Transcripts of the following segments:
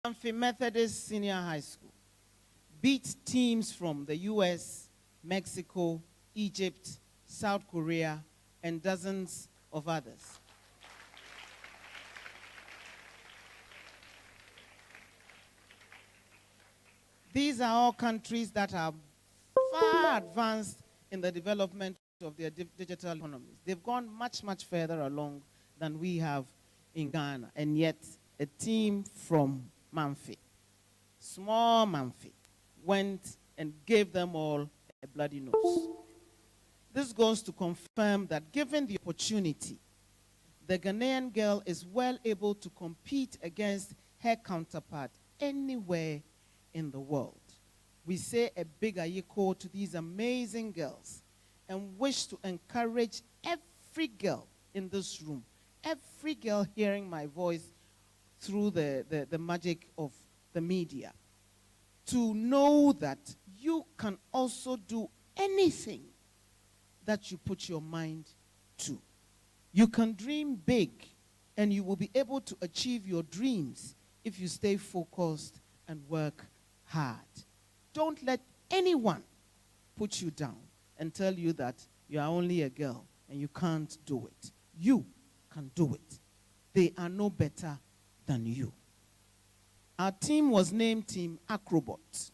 Amphi Methodist Senior High School beat teams from the US, Mexico, Egypt, South Korea, and dozens of others. These are all countries that are far advanced in the development of their digital economies. They've gone much, much further along than we have in Ghana. And yet, a team from Manfi, small Manfi, went and gave them all a bloody nose. This goes to confirm that given the opportunity, the Ghanaian girl is well able to compete against her counterpart anywhere in the world. We say a big ayeko to these amazing girls and wish to encourage every girl in this room, every girl hearing my voice through the magic of the media, to know that you can also do anything that you put your mind to. You can dream big, and you will be able to achieve your dreams if you stay focused and work hard. Don't let anyone put you down and tell you that you are only a girl and you can't do it. You can do it. They are no better than you. Our team was named Team Acrobot.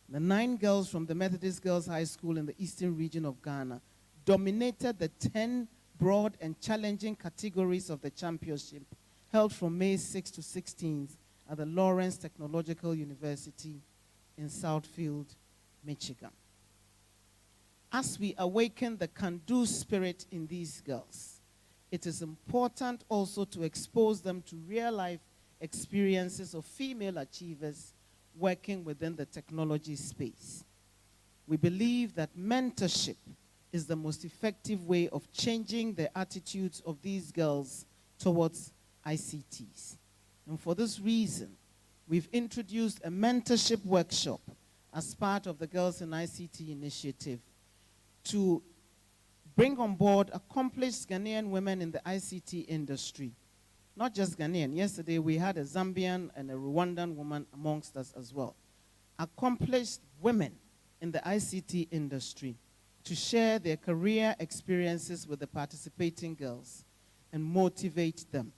The 9 girls from the Methodist Girls High School in the eastern region of Ghana dominated the 10 broad and challenging categories of the championship held from May 6 to 16th at the Lawrence Technological University in Southfield, Michigan. As we awaken the can-do spirit in these girls, it is important also to expose them to real-life experiences of female achievers working within the technology space. We believe that mentorship is the most effective way of changing the attitudes of these girls towards ICTs. And for this reason, we've introduced a mentorship workshop as part of the Girls in ICT initiative to bring on board accomplished Ghanaian women in the ICT industry. Not just Ghanaian. Yesterday we had a Zambian and a Rwandan woman amongst us as well. Accomplished women in the ICT industry to share their career experiences with the participating girls and motivate them.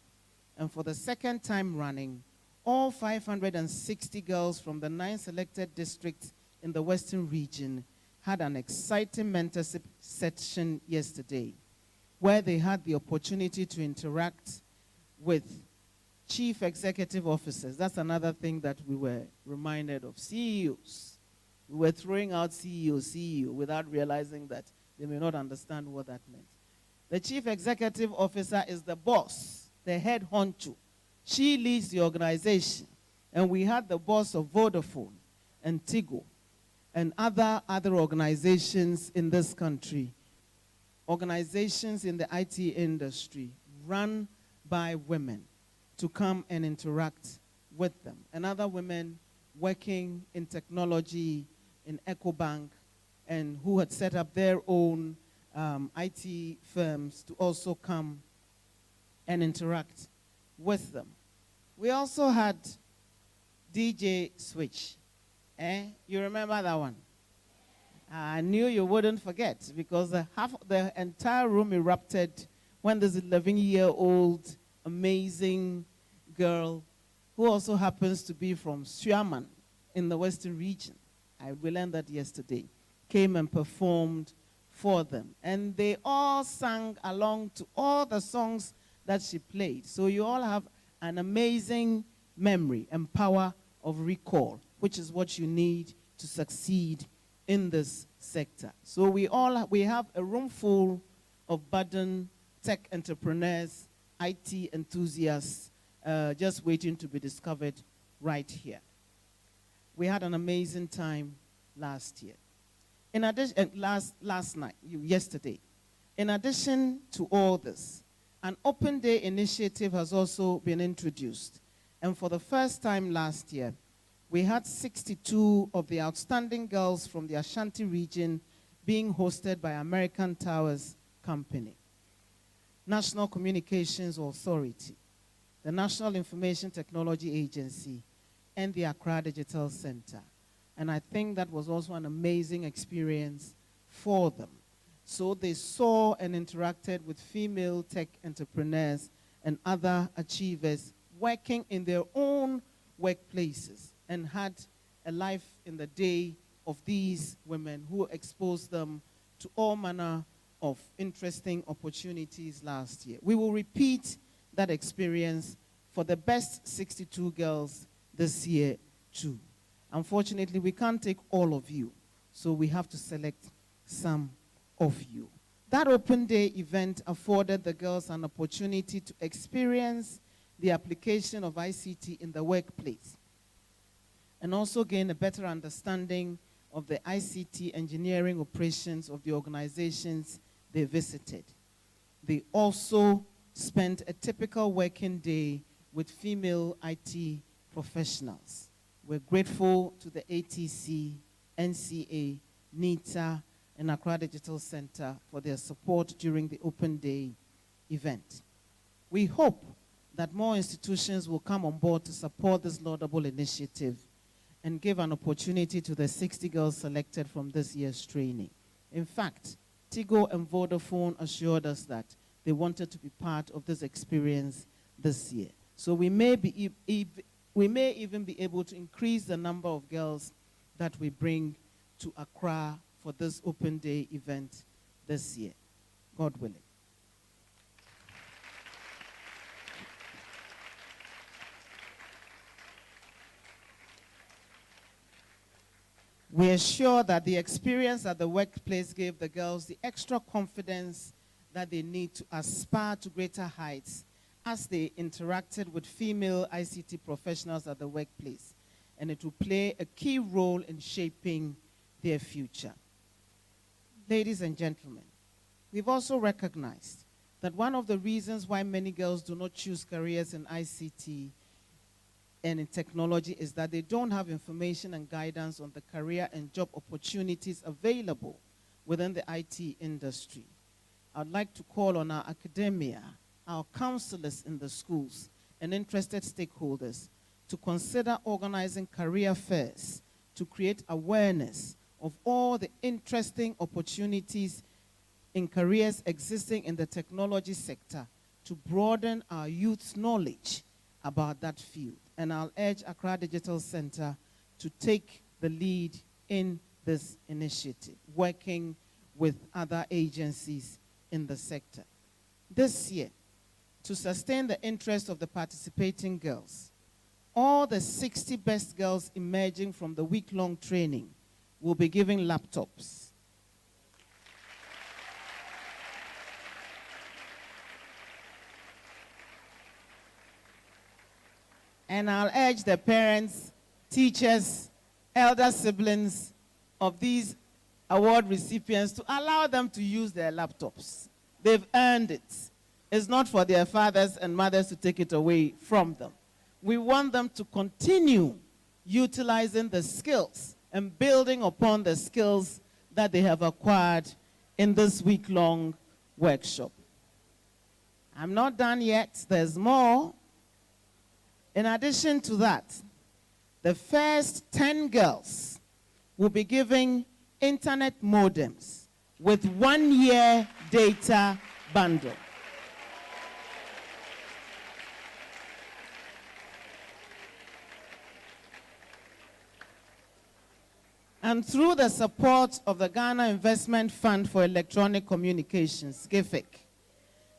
And for the second time running, all 560 girls from the 9 selected districts in the Western region had an exciting mentorship session yesterday, where they had the opportunity to interact with chief executive officers. That's another thing that we were reminded of. CEOs. We were throwing out CEO without realizing that they may not understand what that meant. The chief executive officer is the boss, the head honcho. She leads the organization. And we had the boss of Vodafone and Tigo and other organizations in this country, organizations in the IT industry run by women, to come and interact with them. And other women working in technology in EcoBank and who had set up their own IT firms to also come and interact with them. We also had DJ Switch. You remember that one? I knew you wouldn't forget, because the entire room erupted when this 11-year-old amazing girl, who also happens to be from Suaman in the Western region, we learned that yesterday, came and performed for them. And they all sang along to all the songs that she played. So you all have an amazing memory and power of recall, which is what you need to succeed in this sector. So we have a room full of budding tech entrepreneurs, IT enthusiasts, just waiting to be discovered right here. We had an amazing time last year. In addition, yesterday. In addition to all this, an open day initiative has also been introduced. And for the first time last year, we had 62 of the outstanding girls from the Ashanti region being hosted by American Towers Company, National Communications Authority, the National Information Technology Agency, and the Accra Digital Center. And I think that was also an amazing experience for them. So they saw and interacted with female tech entrepreneurs and other achievers working in their own workplaces and had a life in the day of these women who exposed them to all manner of interesting opportunities last year. We will repeat that experience for the best 62 girls this year too. Unfortunately, we can't take all of you, so we have to select some of you. That open day event afforded the girls an opportunity to experience the application of ICT in the workplace and also gain a better understanding of the ICT engineering operations of the organizations they visited. They also spent a typical working day with female IT professionals. We're grateful to the ATC, NCA, NITA, and Accra Digital Center for their support during the open day event. We hope that more institutions will come on board to support this laudable initiative and give an opportunity to the 60 girls selected from this year's training. In fact, Tigo and Vodafone assured us that they wanted to be part of this experience this year. So we may even be able to increase the number of girls that we bring to Accra for this open day event this year, God willing. We are sure that the experience at the workplace gave the girls the extra confidence that they need to aspire to greater heights as they interacted with female ICT professionals at the workplace, and it will play a key role in shaping their future. Ladies and gentlemen, we've also recognized that one of the reasons why many girls do not choose careers in ICT and in technology is that they don't have information and guidance on the career and job opportunities available within the IT industry. I'd like to call on our academia, our counselors in the schools, and interested stakeholders to consider organizing career fairs to create awareness of all the interesting opportunities in careers existing in the technology sector to broaden our youth's knowledge about that field. And I'll urge Accra Digital Center to take the lead in this initiative, working with other agencies in the sector. This year, to sustain the interest of the participating girls, all the 60 best girls emerging from the week-long training will be given laptops. And I'll urge the parents, teachers, elder siblings of these award recipients to allow them to use their laptops. They've earned it. It's not for their fathers and mothers to take it away from them. We want them to continue utilizing the skills and building upon the skills that they have acquired in this week-long workshop. I'm not done yet. There's more. In addition to that, the first 10 girls will be given internet modems with 1-year data bundle. And through the support of the Ghana Investment Fund for Electronic Communications, GIFIC,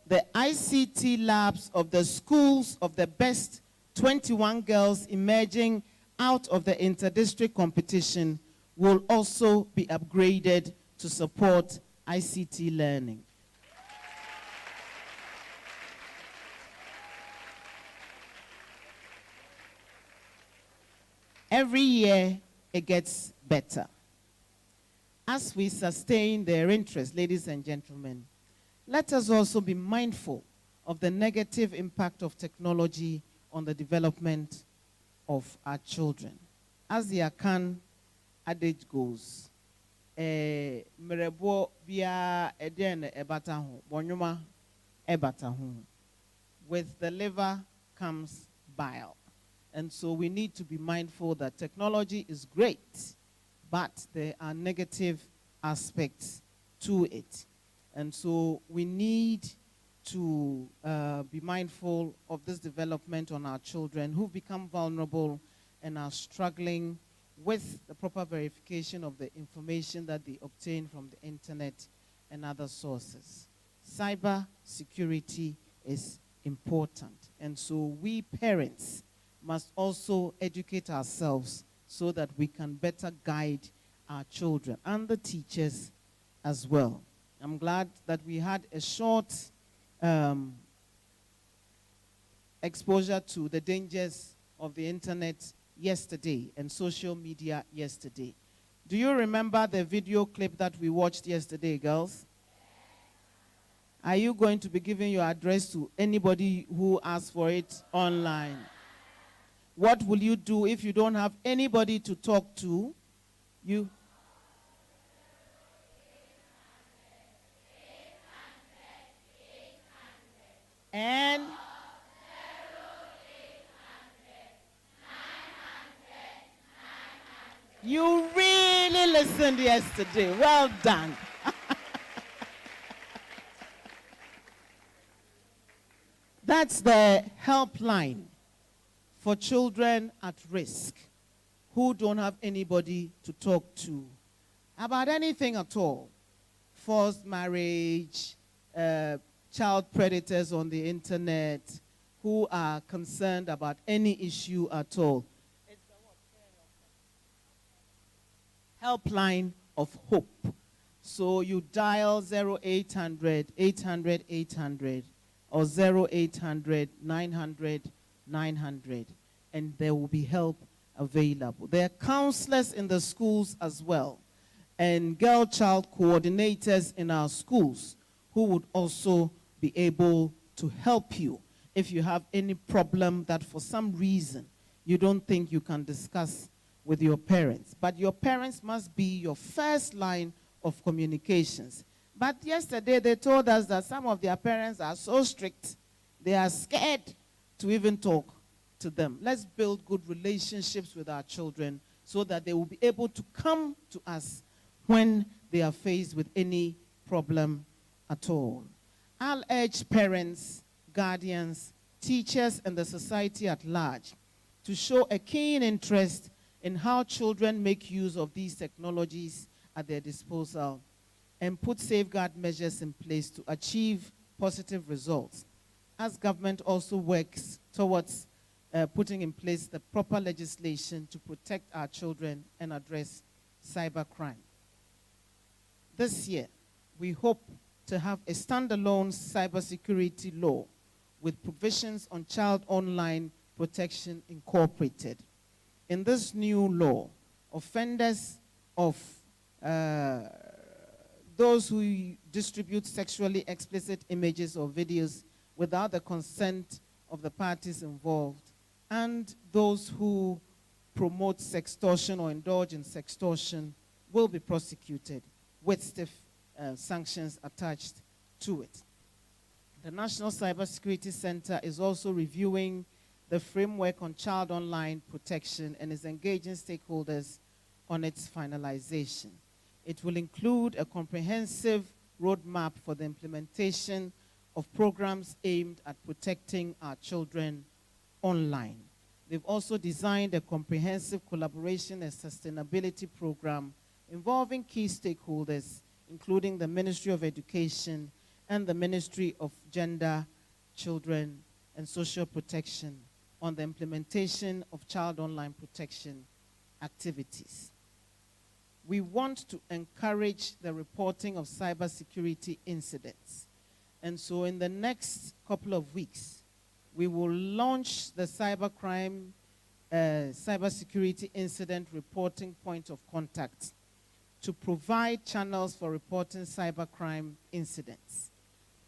the ICT labs of the schools of the best 21 girls emerging out of the inter-district competition will also be upgraded to support ICT learning. Every year, it gets better. As we sustain their interest, ladies and gentlemen, let us also be mindful of the negative impact of technology on the development of our children. As the Akan adage goes, merebo bia eden ebata ho, bonyuma ebata ho. With the liver comes bile. And so we need to be mindful that technology is great, but there are negative aspects to it. And so we need to be mindful of this development on our children who've become vulnerable and are struggling with the proper verification of the information that they obtain from the internet and other sources. Cyber security is important. And so we parents must also educate ourselves so that we can better guide our children and the teachers as well. I'm glad that we had a short exposure to the dangers of the internet yesterday and social media yesterday. Do you remember the video clip that we watched yesterday, girls? Are you going to be giving your address to anybody who asks for it online? What will you do if you don't have anybody to talk to? You... And you really listened yesterday. Well done. That's the helpline for children at risk who don't have anybody to talk to about anything at all. Forced marriage, child predators on the internet who are concerned about any issue at all. It's the helpline of hope. So you dial 0800 800 800 or 0800 900 900 and there will be help available. There are counselors in the schools as well and girl-child coordinators in our schools who would also be able to help you if you have any problem that for some reason you don't think you can discuss with your parents. But your parents must be your first line of communications. But yesterday they told us that some of their parents are so strict, they are scared to even talk to them. Let's build good relationships with our children so that they will be able to come to us when they are faced with any problem at all. I'll urge parents, guardians, teachers, and the society at large to show a keen interest in how children make use of these technologies at their disposal and put safeguard measures in place to achieve positive results, as government also works towards putting in place the proper legislation to protect our children and address cybercrime. This year, we hope to have a standalone cybersecurity law with provisions on child online protection incorporated. In this new law, offenders of those who distribute sexually explicit images or videos without the consent of the parties involved, and those who promote sextortion or indulge in sextortion will be prosecuted with stiff sanctions attached to it. The National Cybersecurity Center is also reviewing the framework on child online protection and is engaging stakeholders on its finalization. It will include a comprehensive roadmap for the implementation of programs aimed at protecting our children online. They've also designed a comprehensive collaboration and sustainability program involving key stakeholders, including the Ministry of Education and the Ministry of Gender, Children, and Social Protection on the implementation of child online protection activities. We want to encourage the reporting of cybersecurity incidents. And so in the next couple of weeks, we will launch the cybercrime, cybersecurity incident reporting point of contact to provide channels for reporting cybercrime incidents.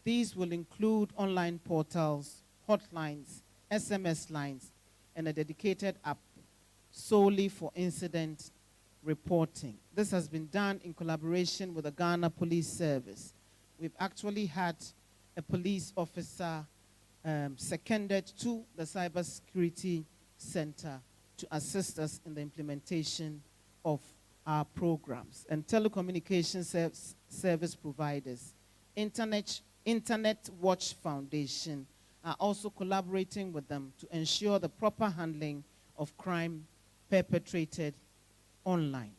These will include online portals, hotlines, SMS lines, and a dedicated app solely for incident reporting. This has been done in collaboration with the Ghana Police Service. We've actually had a police officer seconded to the cybersecurity center to assist us in the implementation of our programs. And telecommunication service providers, Internet Watch Foundation, are also collaborating with them to ensure the proper handling of crime perpetrated online.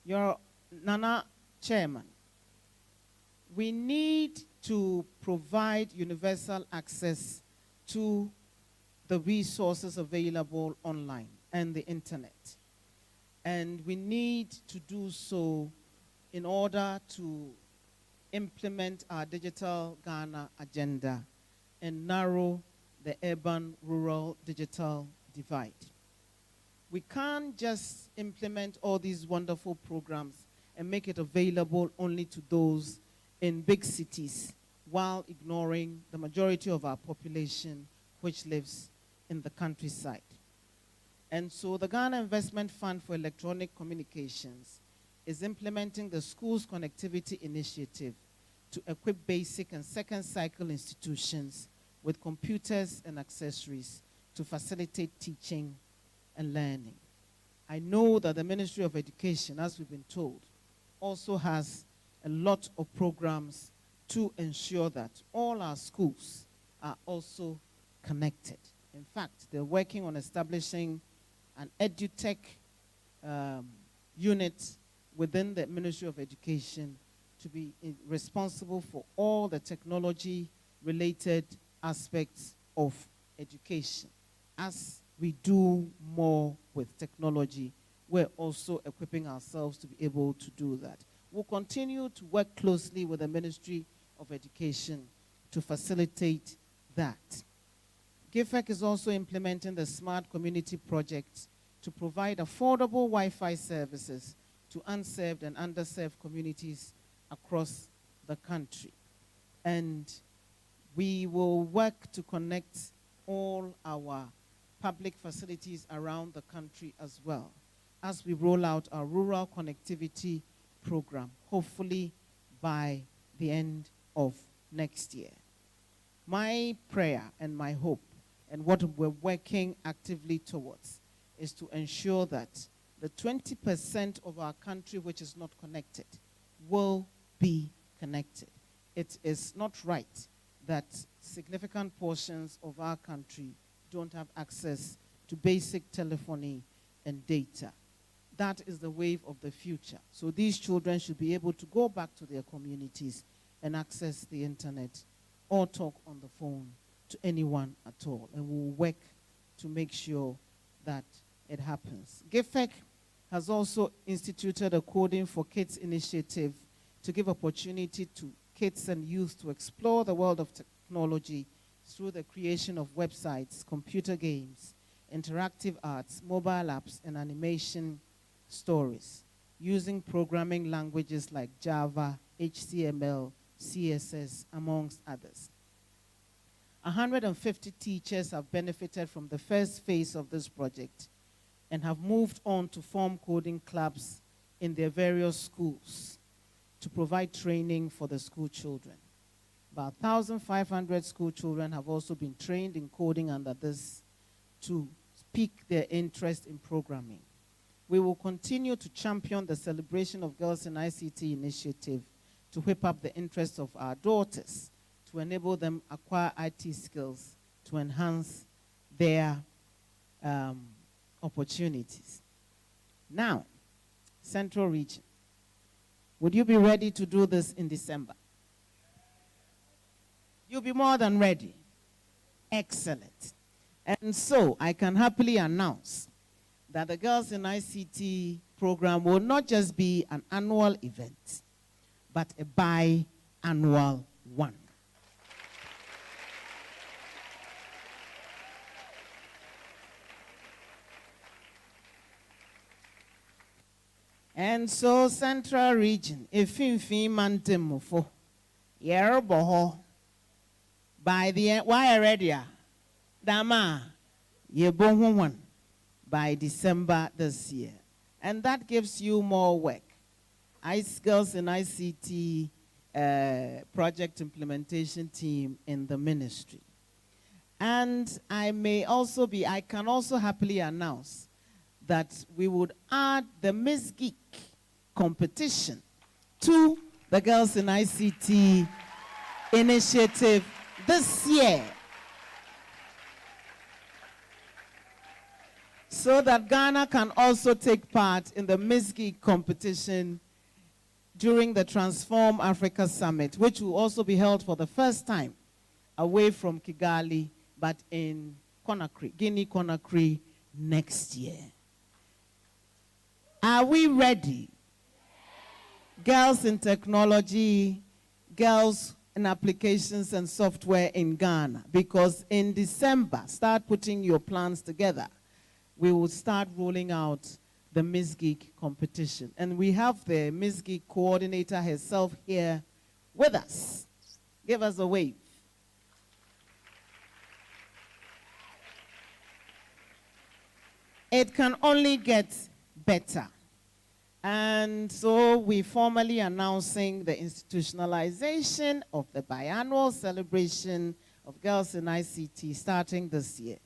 Your Nana Chairman, we need to provide universal access to the resources available online and the internet. And we need to do so in order to implement our digital Ghana agenda and narrow the urban-rural digital divide. We can't just implement all these wonderful programs and make it available only to those in big cities while ignoring the majority of our population which lives in the countryside. And so the Ghana Investment Fund for Electronic Communications is implementing the Schools Connectivity Initiative to equip basic and second cycle institutions with computers and accessories to facilitate teaching and learning. I know that the Ministry of Education, as we've been told, also has a lot of programs to ensure that all our schools are also connected. In fact, they're working on establishing an edutech unit within the Ministry of Education to be responsible for all the technology-related aspects of education. As we do more with technology, we're also equipping ourselves to be able to do that. We'll continue to work closely with the Ministry of Education to facilitate that. GIFEC is also implementing the Smart Community Project to provide affordable Wi-Fi services to unserved and underserved communities across the country. And we will work to connect all our public facilities around the country as well as we roll out our rural connectivity program, hopefully by the end of next year. My prayer and my hope and what we're working actively towards is to ensure that the 20% of our country which is not connected will be connected. It is not right that significant portions of our country don't have access to basic telephony and data. That is the wave of the future. So these children should be able to go back to their communities and access the internet or talk on the phone to anyone at all. And we'll work to make sure that it happens. GIFEC has also instituted a Coding for Kids initiative to give opportunity to kids and youth to explore the world of technology through the creation of websites, computer games, interactive arts, mobile apps, and animation stories, using programming languages like Java, HTML, CSS, amongst others. 150 teachers have benefited from the first phase of this project and have moved on to form coding clubs in their various schools to provide training for the school children. About 1,500 school children have also been trained in coding under this to pique their interest in programming. We will continue to champion the Celebration of Girls in ICT initiative to whip up the interests of our daughters, to enable them acquire IT skills, to enhance their opportunities. Now, Central Region, would you be ready to do this in December? You'll be more than ready. Excellent. And so I can happily announce that the Girls in ICT program will not just be an annual event, but a biannual one. And so Central Region, Efinfin Mantemufo, Yerboho, by the end, why already? Dama, Yebohun one by December this year. And that gives you more work. Girls in ICT project implementation team in the ministry. And I can also happily announce that we would add the Miss Geek competition to the Girls in ICT initiative this year, so that Ghana can also take part in the Miss Geek competition during the Transform Africa Summit, which will also be held for the first time away from Kigali, but in Conakry, Guinea-Conakry, next year. Are we ready? Girls in technology, girls in applications and software in Ghana. Because in December, start putting your plans together. We will start rolling out the Miss Geek competition. And we have the Miss Geek coordinator herself here with us. Give us a wave. It can only get better. And so we're formally announcing the institutionalization of the biannual celebration of Girls in ICT starting this year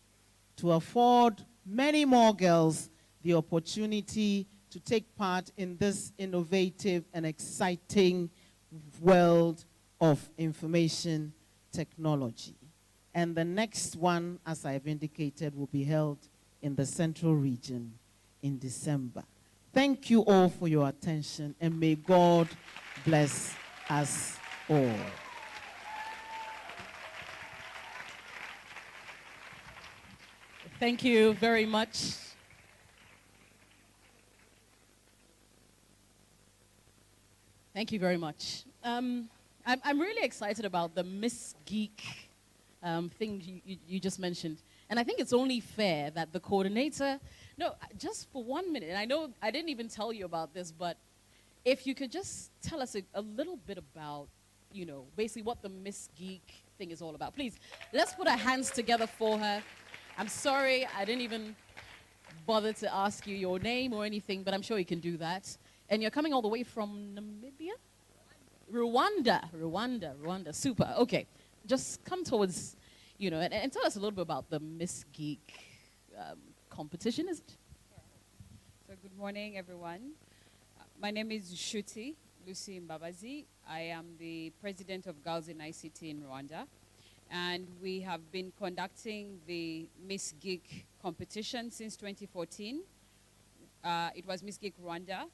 to afford many more girls the opportunity to take part in this innovative and exciting world of information technology. And the next one, as I've indicated, will be held in the Central Region in December. Thank you all for your attention, and may God bless us all. Thank you very much. Thank you very much. I'm really excited about the Miss Geek thing you just mentioned. And I think it's only fair that the coordinator, no, just for 1 minute, and I know I didn't even tell you about this, but if you could just tell us a little bit about, you know, basically what the Miss Geek thing is all about. Please, let's put our hands together for her. I'm sorry, I didn't even bother to ask you your name or anything, but I'm sure you can do that. And you're coming all the way from Namibia? Rwanda. Super. Okay. Just come towards, you know, and tell us a little bit about the Miss Geek competition, is it? So good morning, everyone. My name is Shuti Lucy Mbabazi. I am the president of Girls in ICT in Rwanda. And we have been conducting the Miss Geek competition since 2014. It was Miss Geek Rwanda.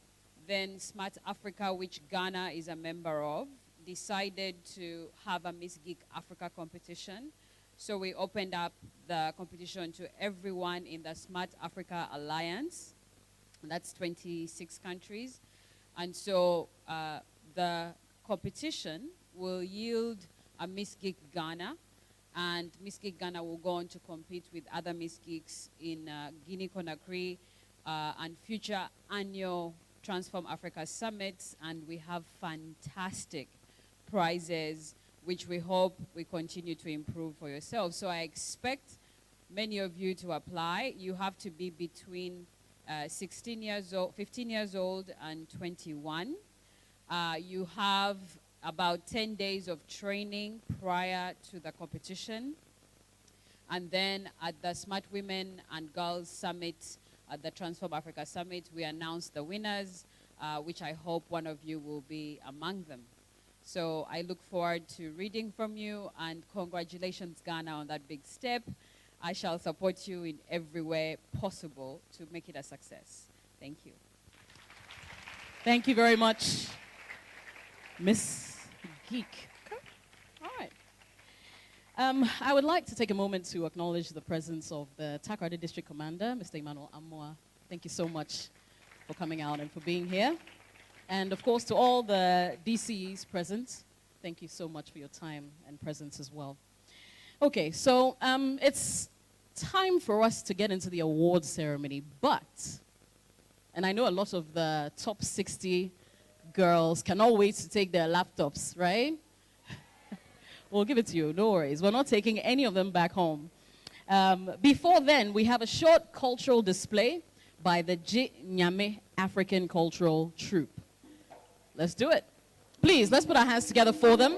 Then Smart Africa, which Ghana is a member of, decided to have a Miss Geek Africa competition. So we opened up the competition to everyone in the Smart Africa Alliance. That's 26 countries. And so the competition will yield a Miss Geek Ghana. And Miss Geek Ghana will go on to compete with other Miss Geeks in Guinea-Conakry and future annual Transform Africa Summits. And we have fantastic prizes, which we hope we continue to improve for yourselves. So I expect many of you to apply. You have to be between 15 years old and 21. You have about 10 days of training prior to the competition. And then at the Smart Women and Girls Summit, at the Transform Africa Summit, we announced the winners, which I hope one of you will be among them. So I look forward to reading from you, and congratulations, Ghana, on that big step. I shall support you in every way possible to make it a success. Thank you. Thank you very much, Miss Geek. Okay. All right. I would like to take a moment to acknowledge the presence of the Takoradi District Commander, Mr. Emmanuel Amoa. Thank you so much for coming out and for being here. And of course, to all the DCEs present, thank you so much for your time and presence as well. Okay, so it's time for us to get into the awards ceremony, and I know a lot of the top 60 girls cannot wait to take their laptops, right? We'll give it to you, no worries. We're not taking any of them back home. Before then, we have a short cultural display by the J Nyame African Cultural Troupe. Let's do it. Please, let's put our hands together for them.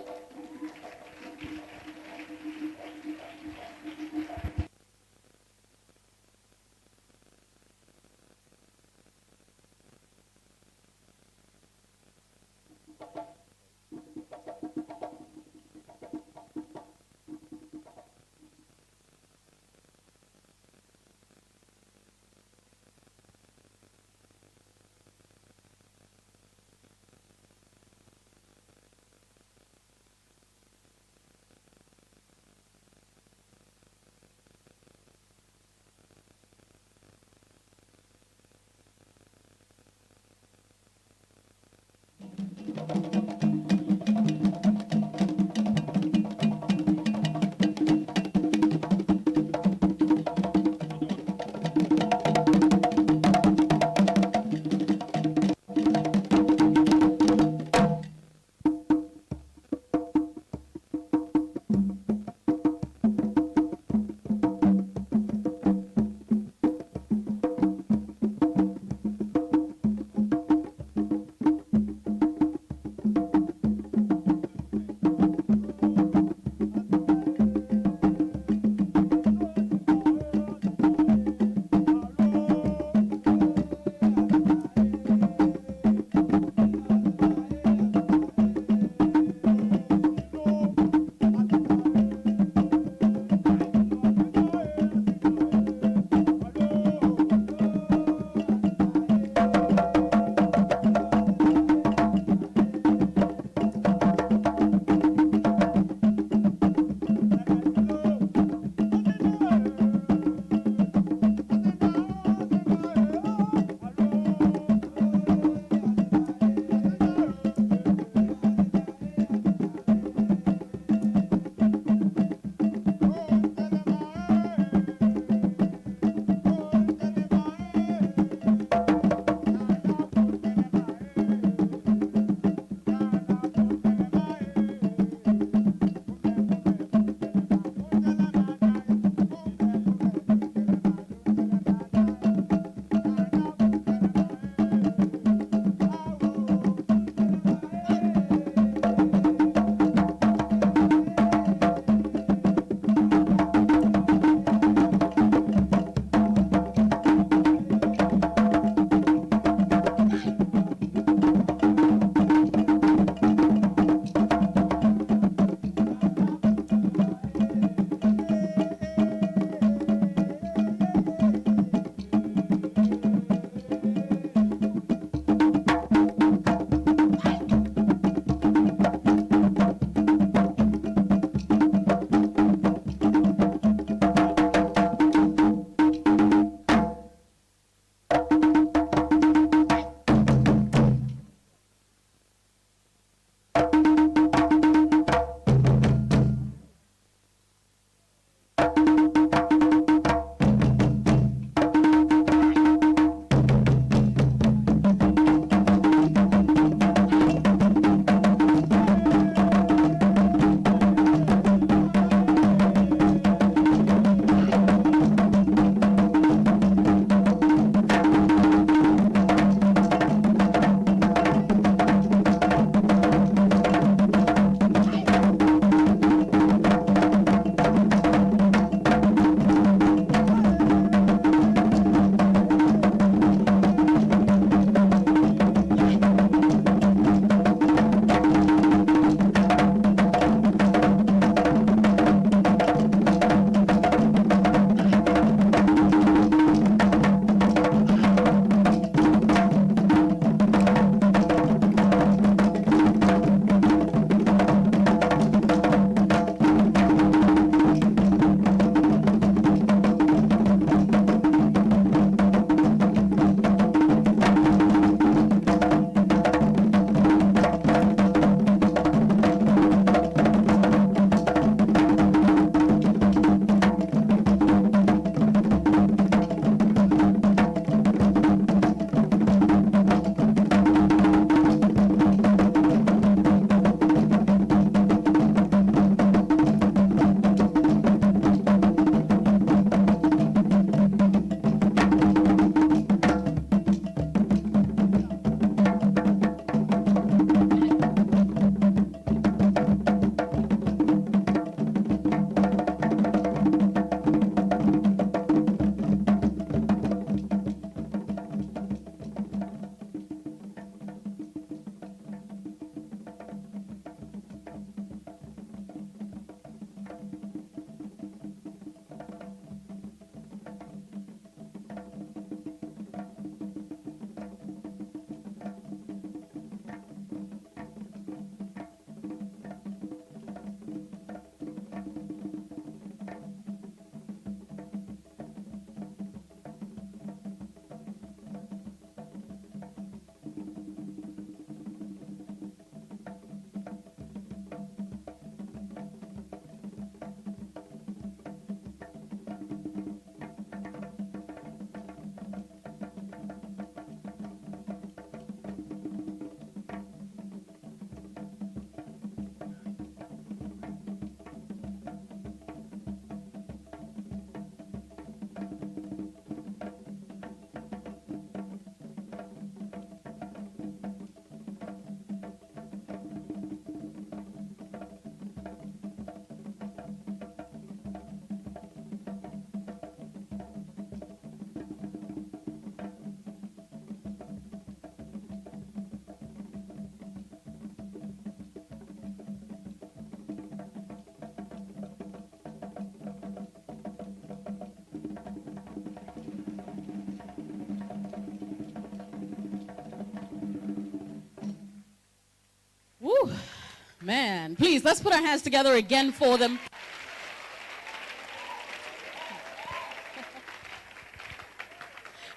Man, please, let's put our hands together again for them.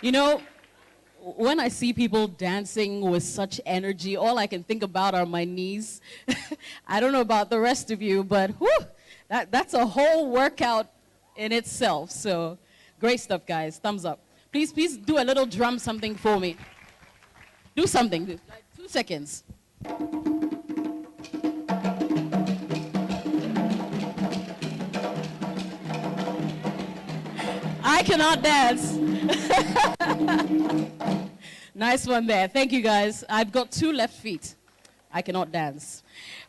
You know, when I see people dancing with such energy, all I can think about are my knees. I don't know about the rest of you, but whew, that's a whole workout in itself. So great stuff, guys. Thumbs up. Please do a little drum something for me. Do something. Like 2 seconds. I cannot dance. Nice one there. Thank you, guys. I've got 2 left feet. I cannot dance.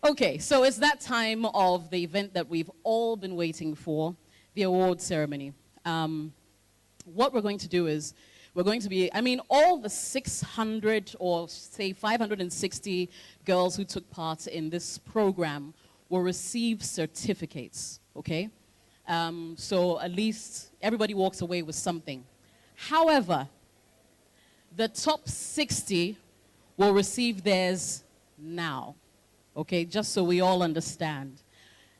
Okay, so it's that time of the event that we've all been waiting for, the award ceremony. What we're going to do is we're going to be, all the 600 or say 560 girls who took part in this program will receive certificates, okay? So at least everybody walks away with something. However, the top 60 will receive theirs now, okay, just so we all understand.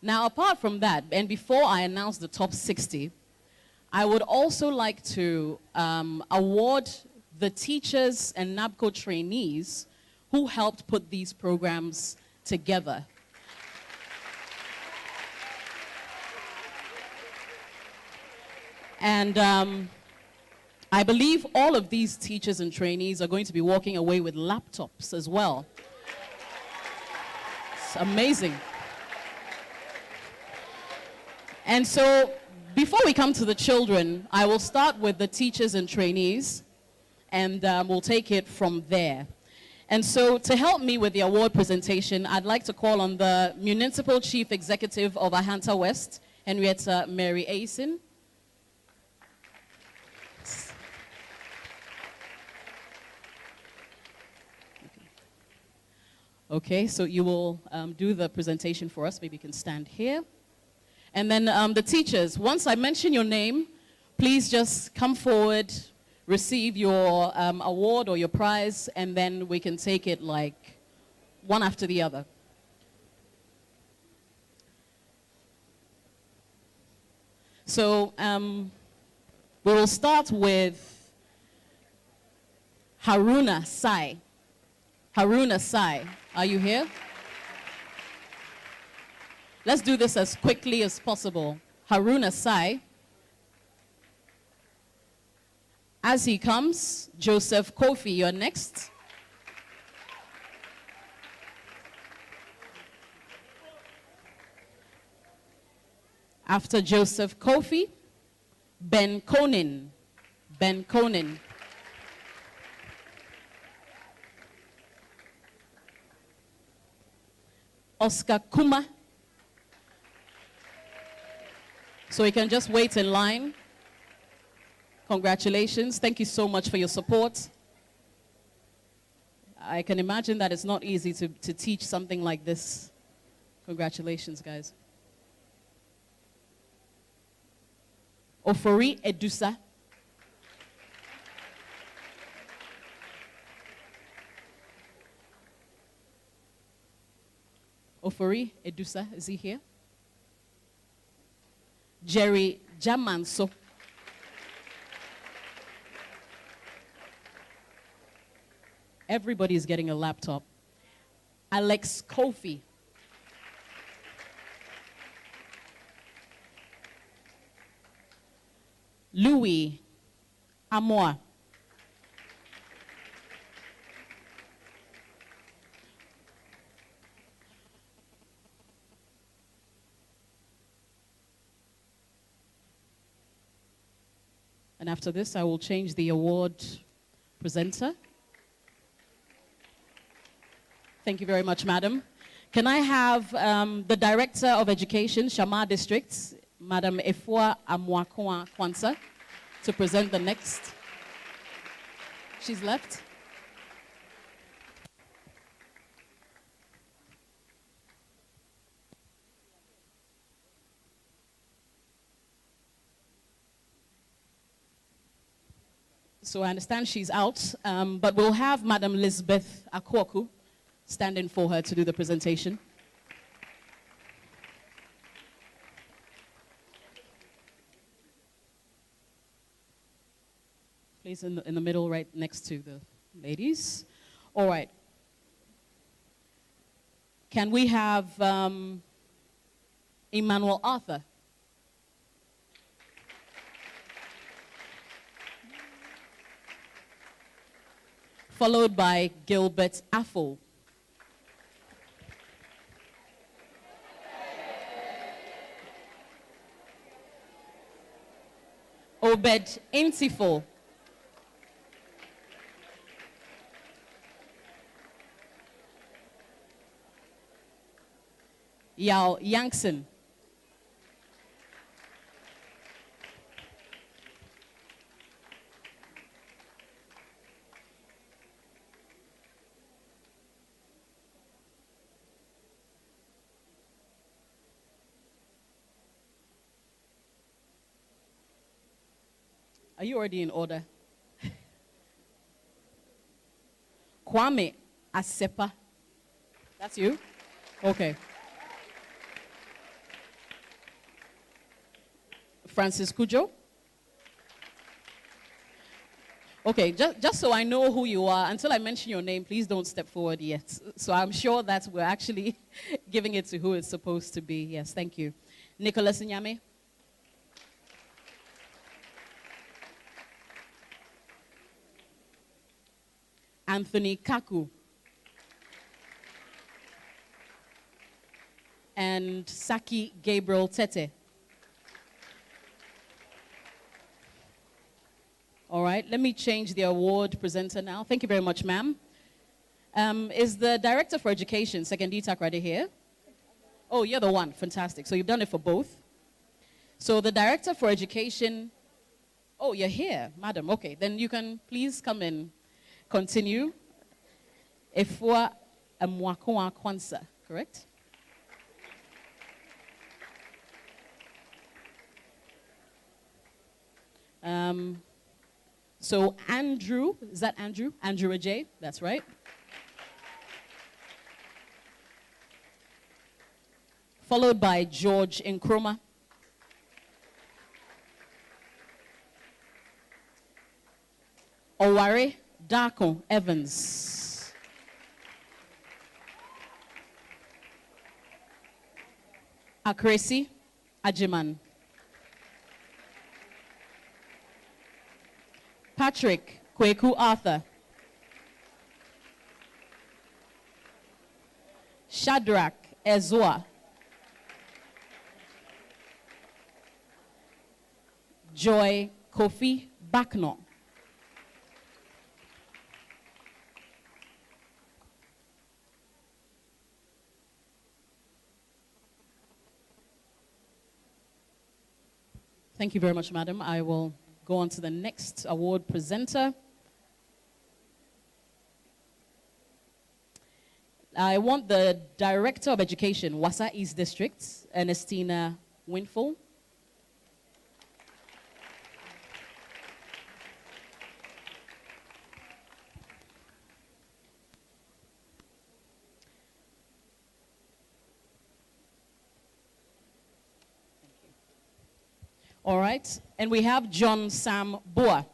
Now, apart from that, and before I announce the top 60, I would also like to award the teachers and NABCO trainees who helped put these programs together. And I believe all of these teachers and trainees are going to be walking away with laptops as well. It's amazing. And so, before we come to the children, I will start with the teachers and trainees, and we'll take it from there. And so, to help me with the award presentation, I'd like to call on the Municipal Chief Executive of Ahanta West, Henrietta Mary Aisen. Okay, so you will do the presentation for us. Maybe you can stand here. And then the teachers, once I mention your name, please just come forward, receive your award or your prize, and then we can take it like one after the other. So we will start with Haruna Sai. Haruna Sai, are you here? Let's do this as quickly as possible. Haruna Sai. As he comes, Joseph Kofi, you're next. After Joseph Kofi, Ben Konin. Ben Konin. Oscar Kuma. So you can just wait in line. Congratulations. Thank you so much for your support. I can imagine that it's not easy to teach something like this. Congratulations, guys. Ofori Edusa. Ofori Edusa, is he here? Jerry Jamanso. Everybody is getting a laptop. Alex Kofi. Louis Amoa. And after this, I will change the award presenter. Thank you very much, madam. Can I have the Director of Education, Shama District, Madam Efua Amwakwa Kwanza, to present the next? She's left. So I understand she's out, but we'll have Madam Elizabeth Akwoku stand in for her to do the presentation. Please in the middle, right next to the ladies. All right. Can we have Emmanuel Arthur? Followed by Gilbert Affle. Obed Intifo. Yao Yangson. Are you already in order? Kwame Asepa. That's you? Okay. Francis Kujo. Okay, just so I know who you are, until I mention your name, please don't step forward yet. So I'm sure that we're actually giving it to who it's supposed to be. Yes, thank you. Nicholas Nyame. Anthony Kaku. And Saki Gabriel Tete. All right, let me change the award presenter now. Thank you very much, ma'am. Is the Director for Education, Sekendi Takrade, here? Oh, you're the one. Fantastic. So you've done it for both. So the Director for Education, oh, you're here, madam. Okay, then you can please come and continue. Efua Amwakoa Kwansa, correct? So Andrew, is that Andrew? Andrew Ajay, that's right. Followed by George Nkrumah. Oware Darko Evans. Akresi Ajiman. Patrick Kweku Arthur. Shadrach Ezua. Joy Kofi Bakno. Thank you very much, madam. I will go on to the next award presenter. I want the Director of Education, Wasa East District, Ernestina Winful. All right, and we have John Sam Boa.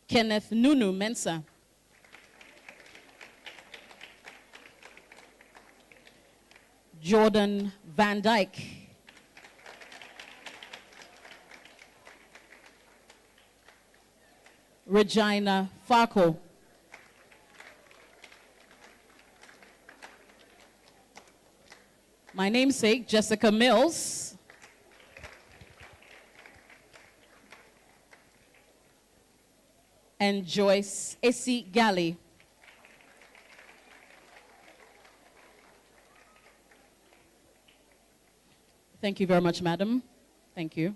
Kenneth Nunu Mensah. Jordan Van Dyke. Regina Farco. My namesake, Jessica Mills. And Joyce Essie Galley. Thank you very much, madam. Thank you.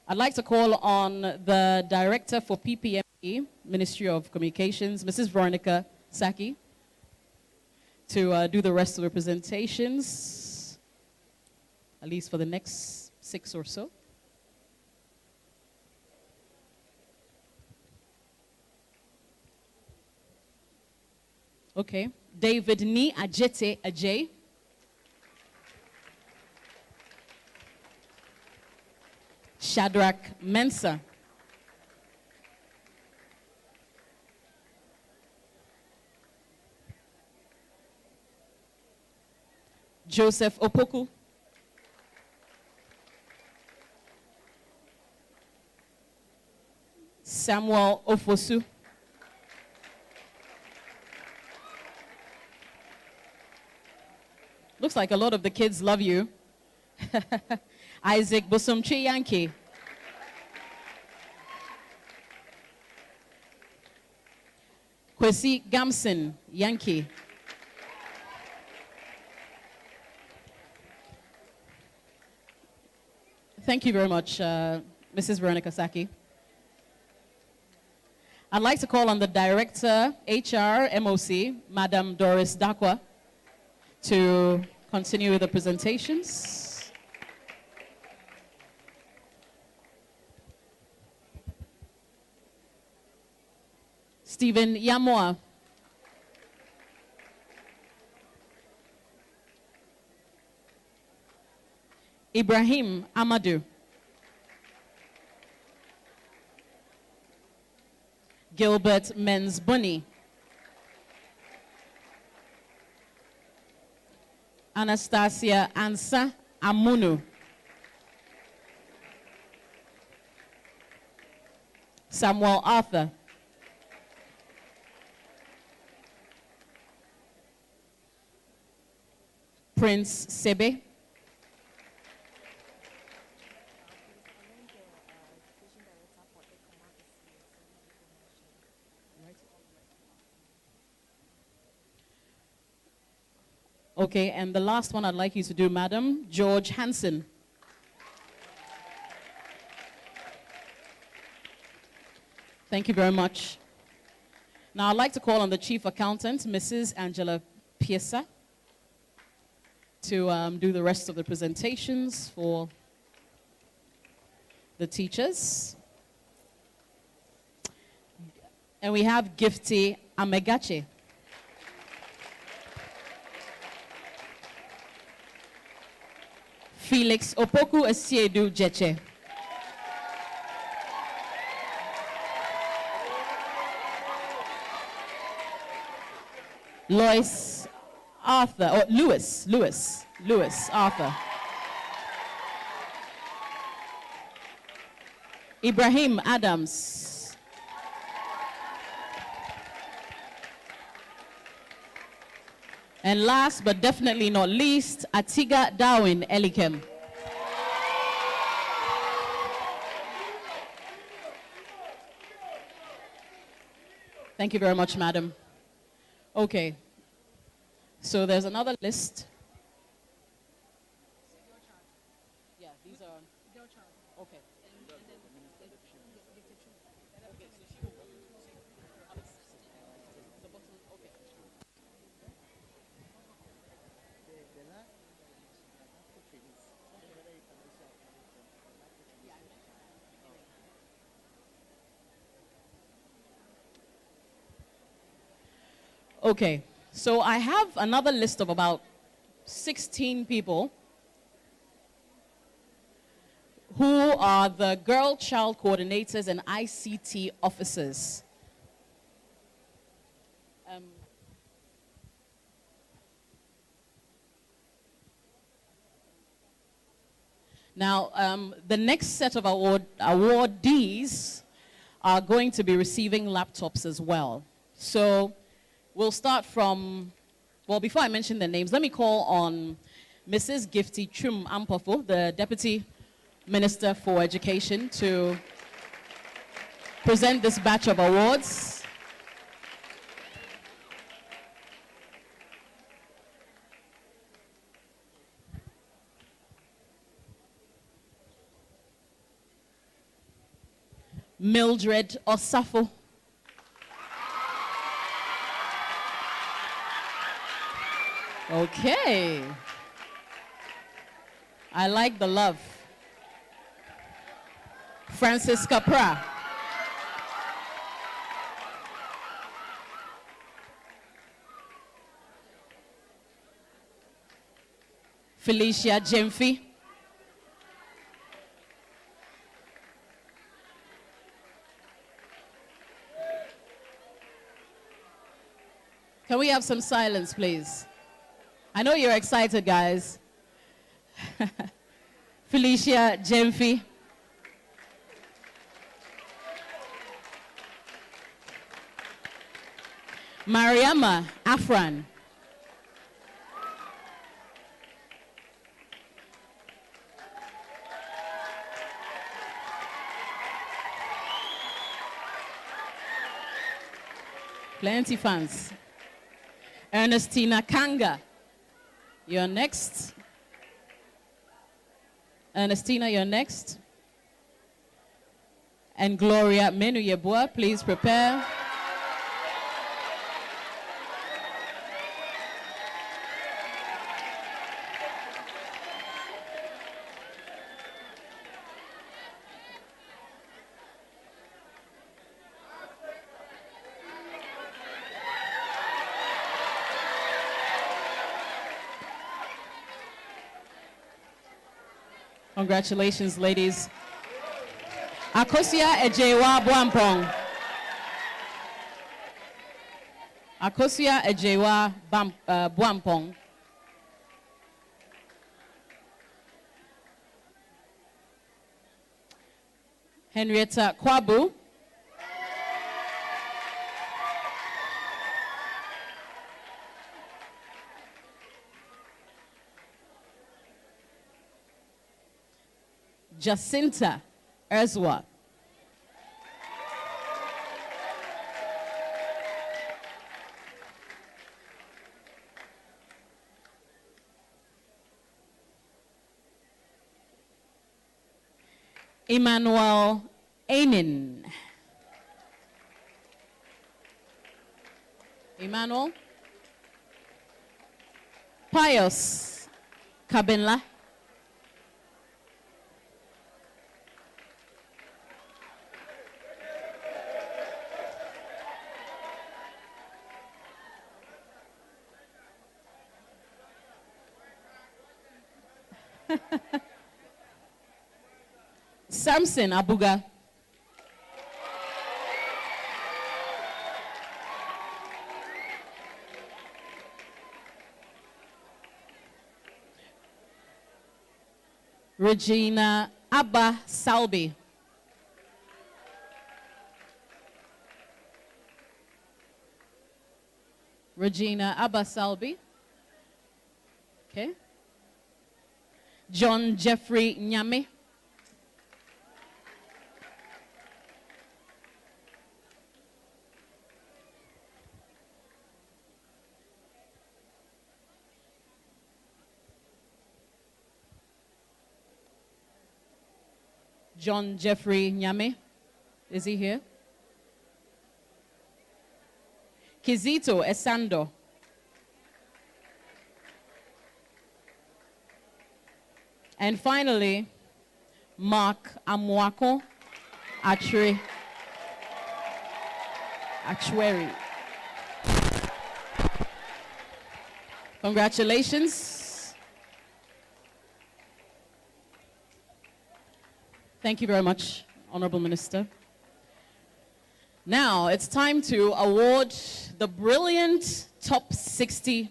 I'd like to call on the Director for PPME, Ministry of Communications, Mrs. Veronica Saki, to do the rest of the presentations, at least for the next 6 or so. Okay. David Ni Ajete Ajay. Shadrach Mensah. Joseph Opoku. Samuel Ofosu. Looks like a lot of the kids love you. Isaac Busumchi Yankee. Kwesi Gamson Yankee. Thank you very much, Mrs. Veronica Saki. I'd like to call on the Director, HR, MOC, Madam Doris Dakwa, to continue with the presentations. Stephen Yamoa. Ibrahim Amadou. Gilbert Mensbuni. Anastasia Ansa Amunu. Samuel Arthur. Prince Sebe. Okay, and the last one I'd like you to do, Madam, George Hansen. Thank you very much. Now I'd like to call on the Chief Accountant, Mrs. Angela Piesa, to do the rest of the presentations for the teachers. And we have Gifty Amegache. Felix Opoku Esiedu Jeche. Lois Arthur, or Lewis Arthur. Ibrahim Adams. And last but definitely not least, Atiga Darwin Elikem. Thank you very much, madam. Okay. So there's another list. Yeah, these are. Okay. Okay, so I have another list of about 16 people who are the girl child coordinators and ICT officers. Now, the next set of awardees are going to be receiving laptops as well. So we'll start from, well, before I mention their names, let me call on Mrs. Gifty Chum Ampofo, the Deputy Minister for Education, to present this batch of awards. Mildred Osafo. Okay. I like the love. Francis Capra. Felicia Jemfi. Can we have some silence, please? I know you're excited, guys. Felicia Jemfi. Mariama Afran. Plenty fans. Ernestina Kanga. You're next. Ernestina, you're next. And Gloria Menuyeboa, please prepare. Congratulations, ladies. Akosia Ejewa Buampong. Akosia Ejewa Buampong. Henrietta Kwabu. Jacinta Erzwa. Emmanuel Ainin. Emmanuel. Pius Kabinla. Samson Abuga. Regina Abba Salbi. Regina Abba Salbi. Okay. John Jeffrey Nyame. John Jeffrey Nyame. Is he here? Kizito Esando. And finally, Mark Amwako Actuary. Congratulations. Thank you very much, Honorable Minister. Now it's time to award the brilliant top 60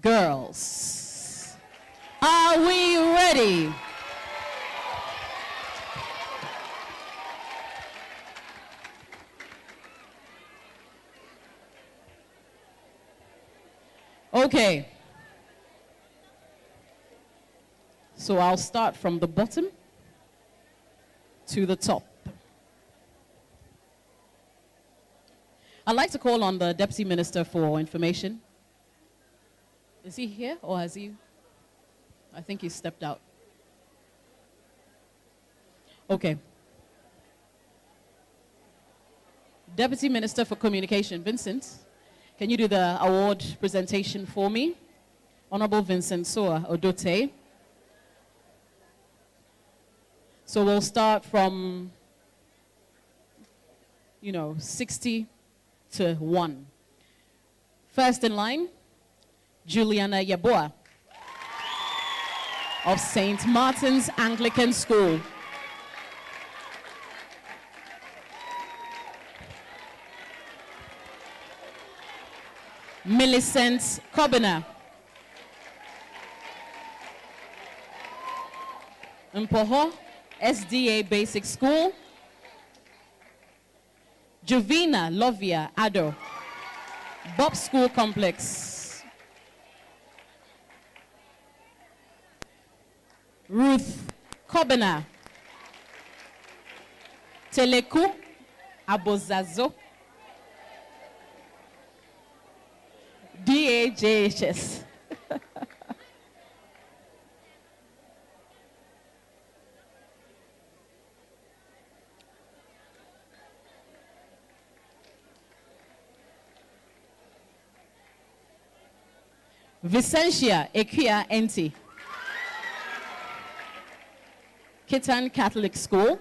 girls. Are we ready? Okay. So I'll start from the bottom to the top. I'd like to call on the Deputy Minister for information. Is he here or has he? I think he stepped out. Okay. Deputy Minister for Communication, Vincent, can you do the award presentation for me? Honorable Vincent Soa Odote. So we'll start from, 60 to 1. First in line, Juliana Yaboa of St. Martin's Anglican School. Millicent Kobina, Mpoho SDA Basic School. Jovina Lovia Ado, Bob School Complex. Ruth Kobina, Teleku Abozazo, DAJHS. Vicentia Ekia Enti, Kitan Catholic School.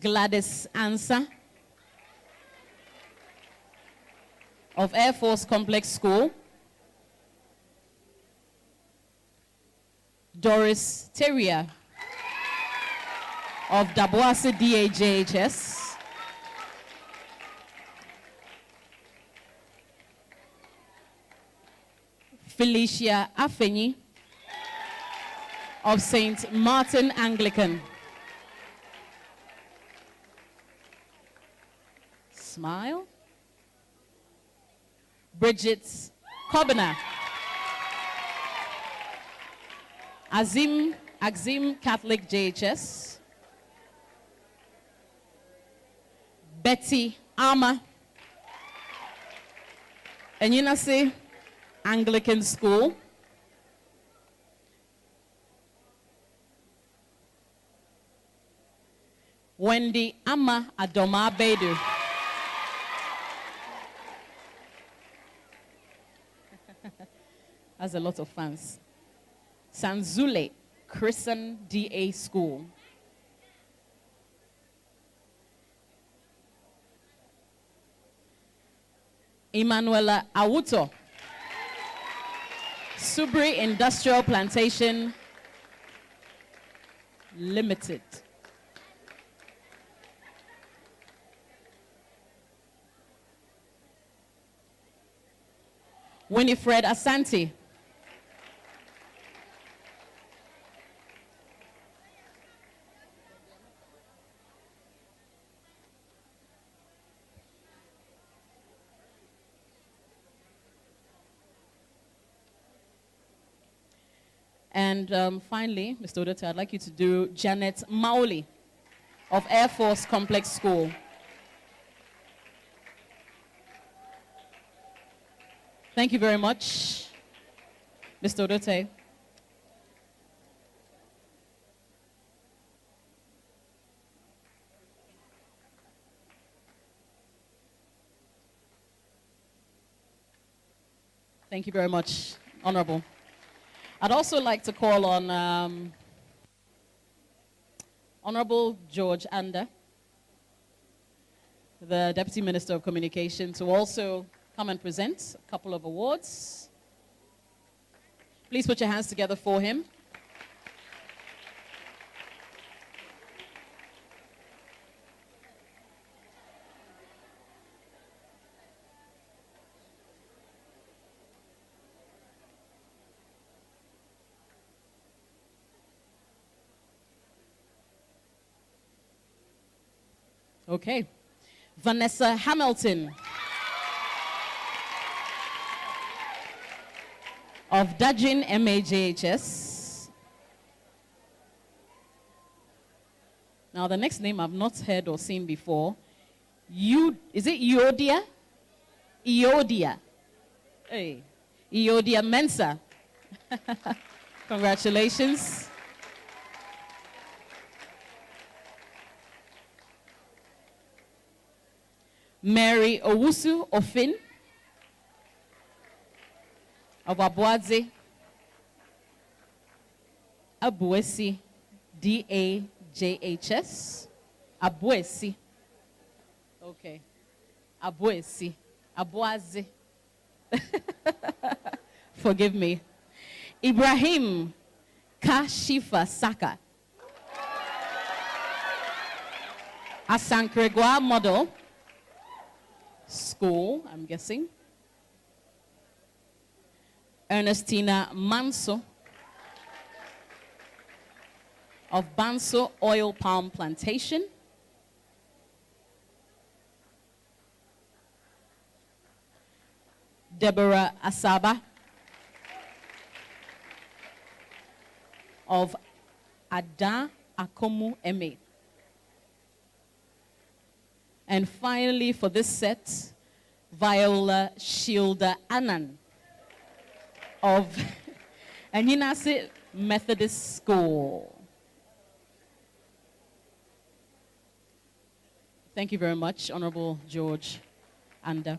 Gladys Ansa of Air Force Complex School. Doris Terrier of Daboase DAJHS. Felicia Afeni of St. Martin Anglican. Smile. Bridget Kobina, Azim Catholic JHS. Betty Ama, Enyinase Anglican School. Wendy Ama Adoma Bedu, has a lot of fans. Sanzule Christian DA School. Emanuela Awuto, Subri Industrial Plantation Limited. Winifred Asante, and finally, Mr. Odote, I'd like you to do Janet Mauli of Air Force Complex School. Thank you very much, Mr. Odote. Thank you very much, Honorable. I'd also like to call on Honorable George Anda, the Deputy Minister of Communication, to also come and present a couple of awards. Please put your hands together for him. Okay. Vanessa Hamilton of Dajin MAJHS. Now, the next name I've not heard or seen before. Is it Iodia? Iodia. Hey, Iodia Mensa. Congratulations. Mary Owusu Ofin of Abuadze Abuesi DAJHS. Abuesi Okay. Abuesi. Abuazi. Forgive me. Ibrahim Kashifa Saka. Asankregwa Model School, I'm guessing. Ernestina Manso of Banso Oil Palm Plantation. Deborah Asaba of Ada Akomu MA. And finally, for this set, Viola Shilda Annan of Anyinase Methodist School. Thank you very much, Honorable George Anda.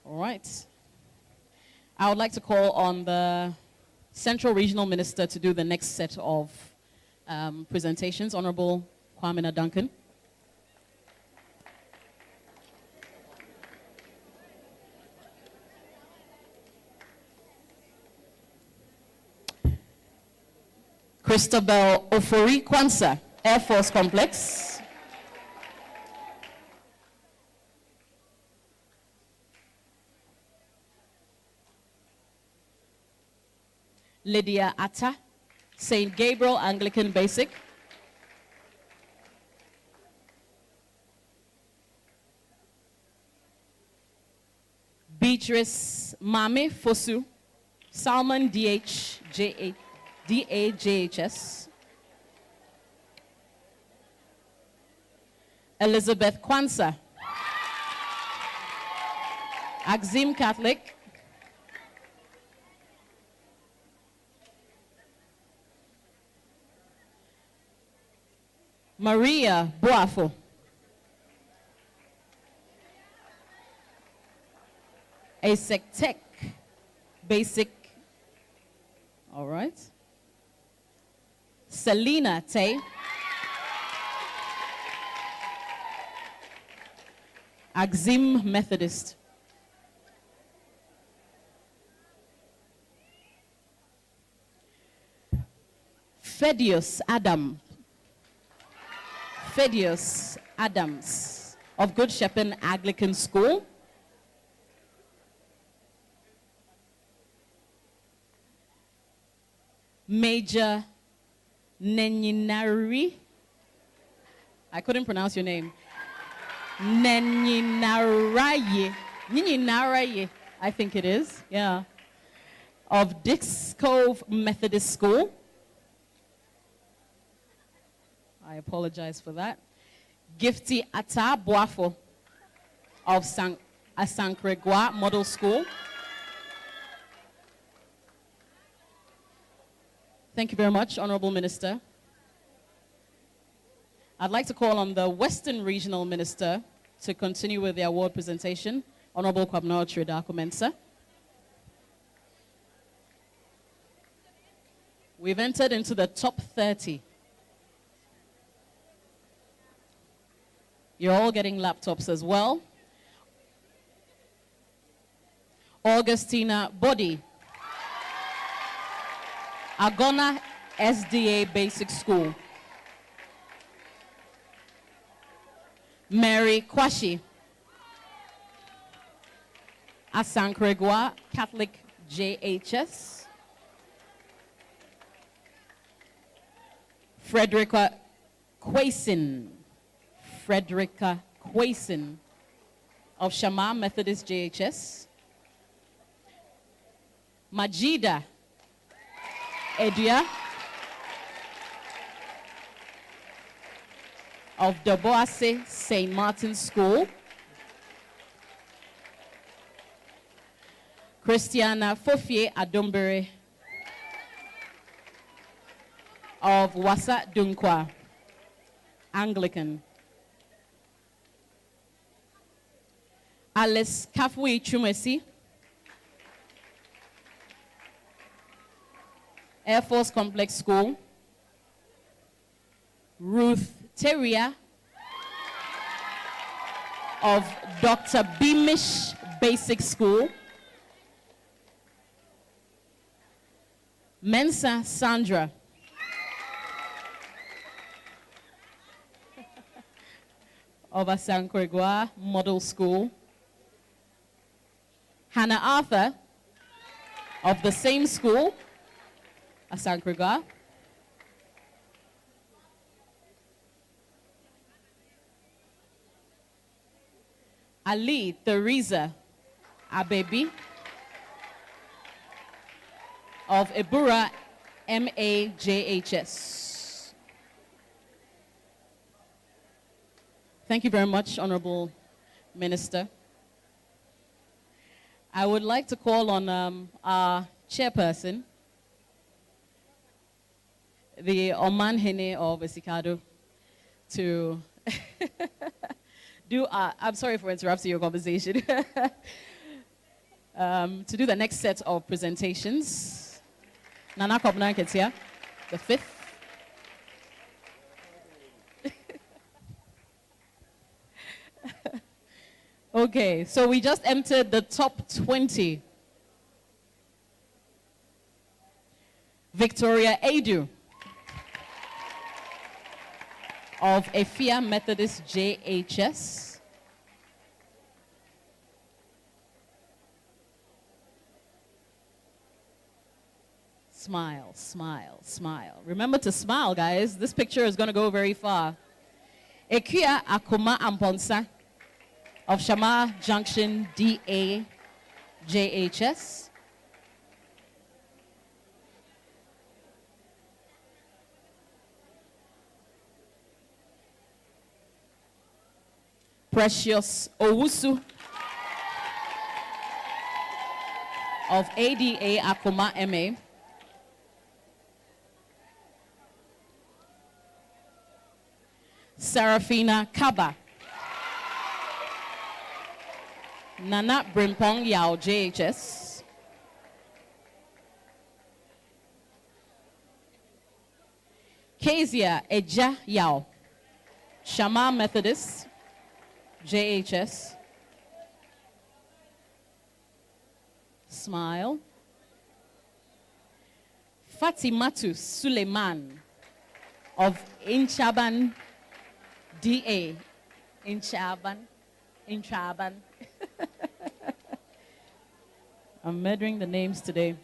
All right. I would like to call on the Central Regional Minister to do the next set of presentations. Honorable Kwamina Duncan. Christabel Ofori Kwanzaa, Air Force Complex. Lydia Atta, St. Gabriel Anglican Basic. Beatrice Mame Fosu, Salmon DAJHS. Elizabeth Kwanzaa, Axim Catholic. Maria Boafo, ASEC Tech Basic. All right. Selena Tay, Axim Methodist. Fedius Adams of Good Shepherd Anglican School. Major Nenyinari, I couldn't pronounce your name. Nenyinaraye, I think it is, yeah. Of Dix Cove Methodist School. I apologize for that. Gifty Ata Boafo of Asankregwa Model School. Thank you very much, Honorable Minister. I'd like to call on the Western Regional Minister to continue with the award presentation. Honorable Kwabena Otrida Mensa. We've entered into the top 30. You're all getting laptops as well. Augustina Body, Agona SDA Basic School. Mary Kwashi, Asankregwa Catholic JHS. Frederica Quason of Shammah Methodist JHS. Majida Edia of Doboase St. Martin's School. Christiana Fofie Adombere of Wasa Dunkwa Anglican. Alice Kafui Chumesi, Air Force Complex School. Ruth Teria of Dr. Beamish Basic School. Mensa Sandra of Asankragwa Model School. Hannah Arthur of the same school, Asankragwa. Ali Theresa Abebi of Ebura MAJHS. Thank you very much, Honorable Minister. I would like to call on our chairperson, the Oman Hene of Esikado, to I'm sorry for interrupting your conversation, to do the next set of presentations. Nana Kopna Ketia, the 5th. Okay, so we just entered the top 20. Victoria Adu of Efia Methodist JHS. Smile, smile, smile. Remember to smile, guys. This picture is going to go very far. Ekia Akuma Amponsa of Shama Junction DA JHS. Precious Owusu of ADA Akuma MA. Serafina Kaba. Nana Brimpong Yao JHS. Kezia Eja Yao, Shama Methodist JHS. Smile. Fatimatu Suleiman of Inchaban DA. Inchaban. I'm murdering the names today.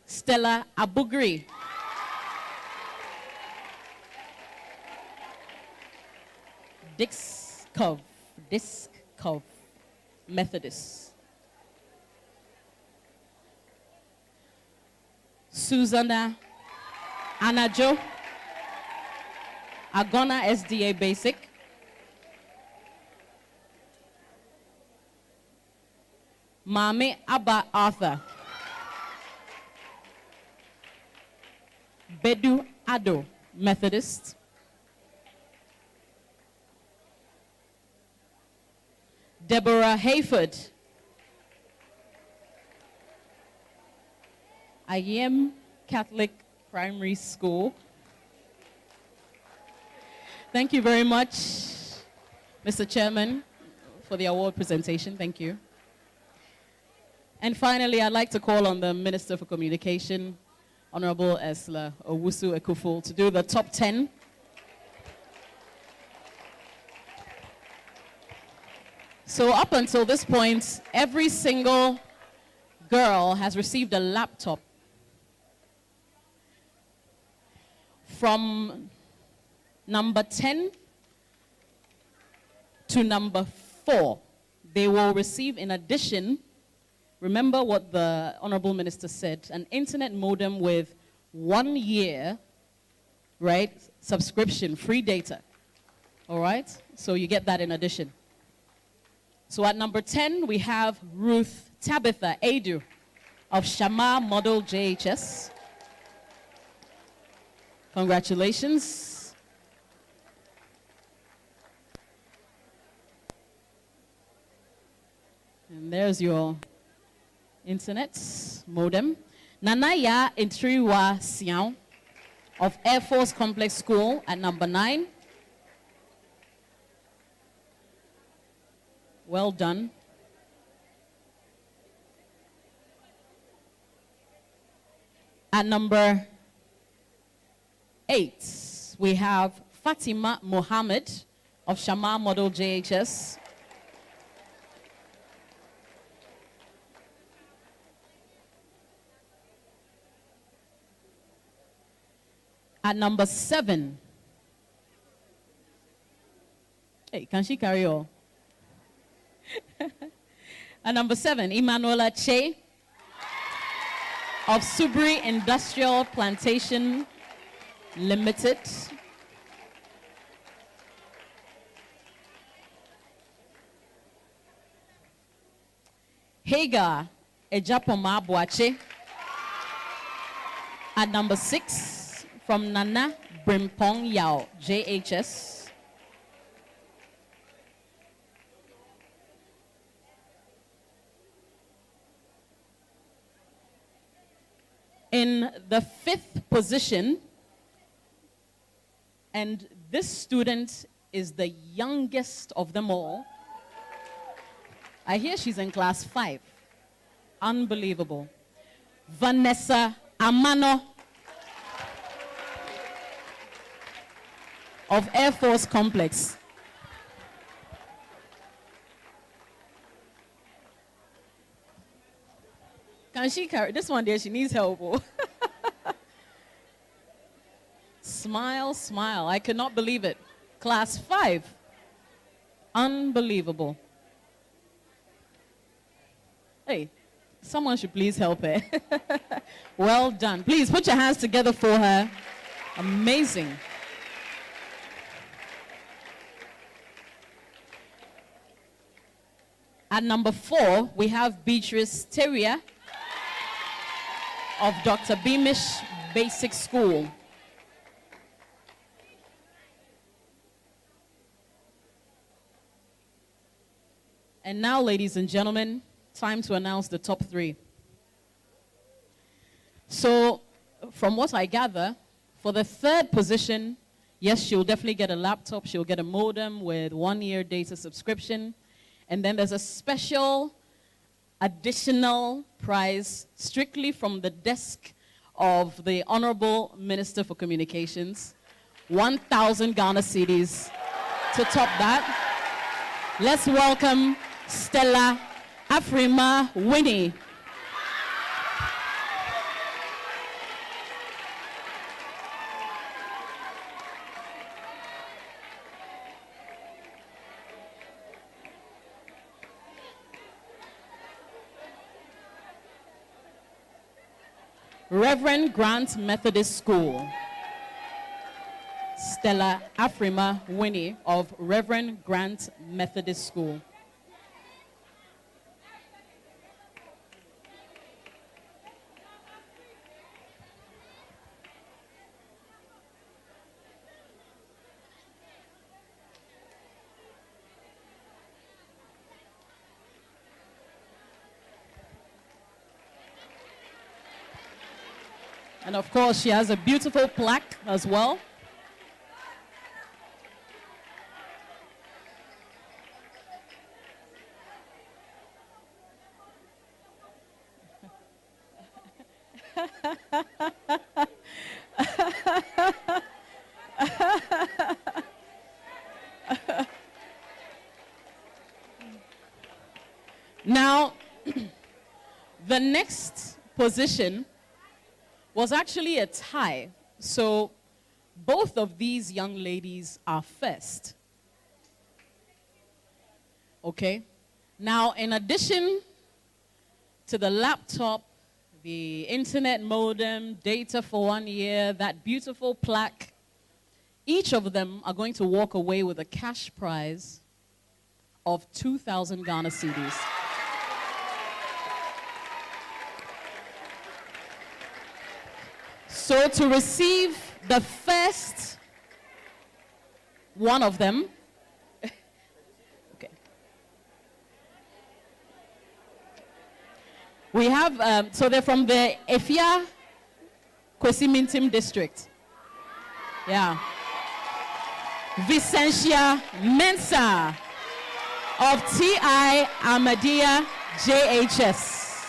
Stella Abugri. Disc Cove Methodist. Susanna Anajo, Agona SDA Basic. Mame Abba Arthur, Bedu Ado Methodist. Deborah Hayford, IEM Catholic Primary School. Thank you very much, Mr. Chairman, for the award presentation. Thank you. And finally, I'd like to call on the Minister for Communication, Honorable Esla Owusu Ekuful, to do the top 10. So up until this point, every single girl has received a laptop. From number 10 to number 4, they will receive, in addition, remember what the Honorable Minister said, an internet modem with 1 year, right, subscription, free data. All right? So you get that in addition. So at number 10, we have Ruth Tabitha Adu of Shama Model JHS. Congratulations. And there's your internet modem. Nanaya Intriwa Siao of Air Force Complex School at number 9. Well done. At number 8, we have Fatima Mohammed of Shamar Model JHS. At number 7, hey, can she carry on? At number 7, Emanuela Che of Subri Industrial Plantation Limited. Hagar Ejapoma Boache at number 6 from Nana Brimpong Yao, JHS. In the 5th position, and this student is the youngest of them all. I hear she's in class 5. Unbelievable. Vanessa Amano of Air Force Complex. Can she carry this one there? She needs help. Smile, smile. I cannot believe it. Class 5. Unbelievable. Hey, someone should please help her. Well done. Please put your hands together for her. Amazing. At number 4, we have Beatrice Teria of Dr. Beamish Basic School. And now, ladies and gentlemen, time to announce the top 3. So, from what I gather, for the 3rd position, yes, she'll definitely get a laptop. She'll get a modem with 1-year data subscription. And then there's a special additional prize strictly from the desk of the Honorable Minister for Communications. 1,000 Ghana cedis to top that. Let's welcome Stella Afrima Winnie. Reverend Grant Methodist School. Stella Afrima Winnie of Reverend Grant Methodist School. And of course, she has a beautiful plaque as well. Now, the next position was actually a tie. So both of these young ladies are first. Okay? Now, in addition to the laptop, the internet modem, data for 1 year, that beautiful plaque, each of them are going to walk away with a cash prize of 2,000 Ghana cedis. So to receive the first one of them, okay. We have, so they're from the Efia Kwesi Mintim district. Yeah. Vicentia Mensah of TI Ahmadiyya JHS.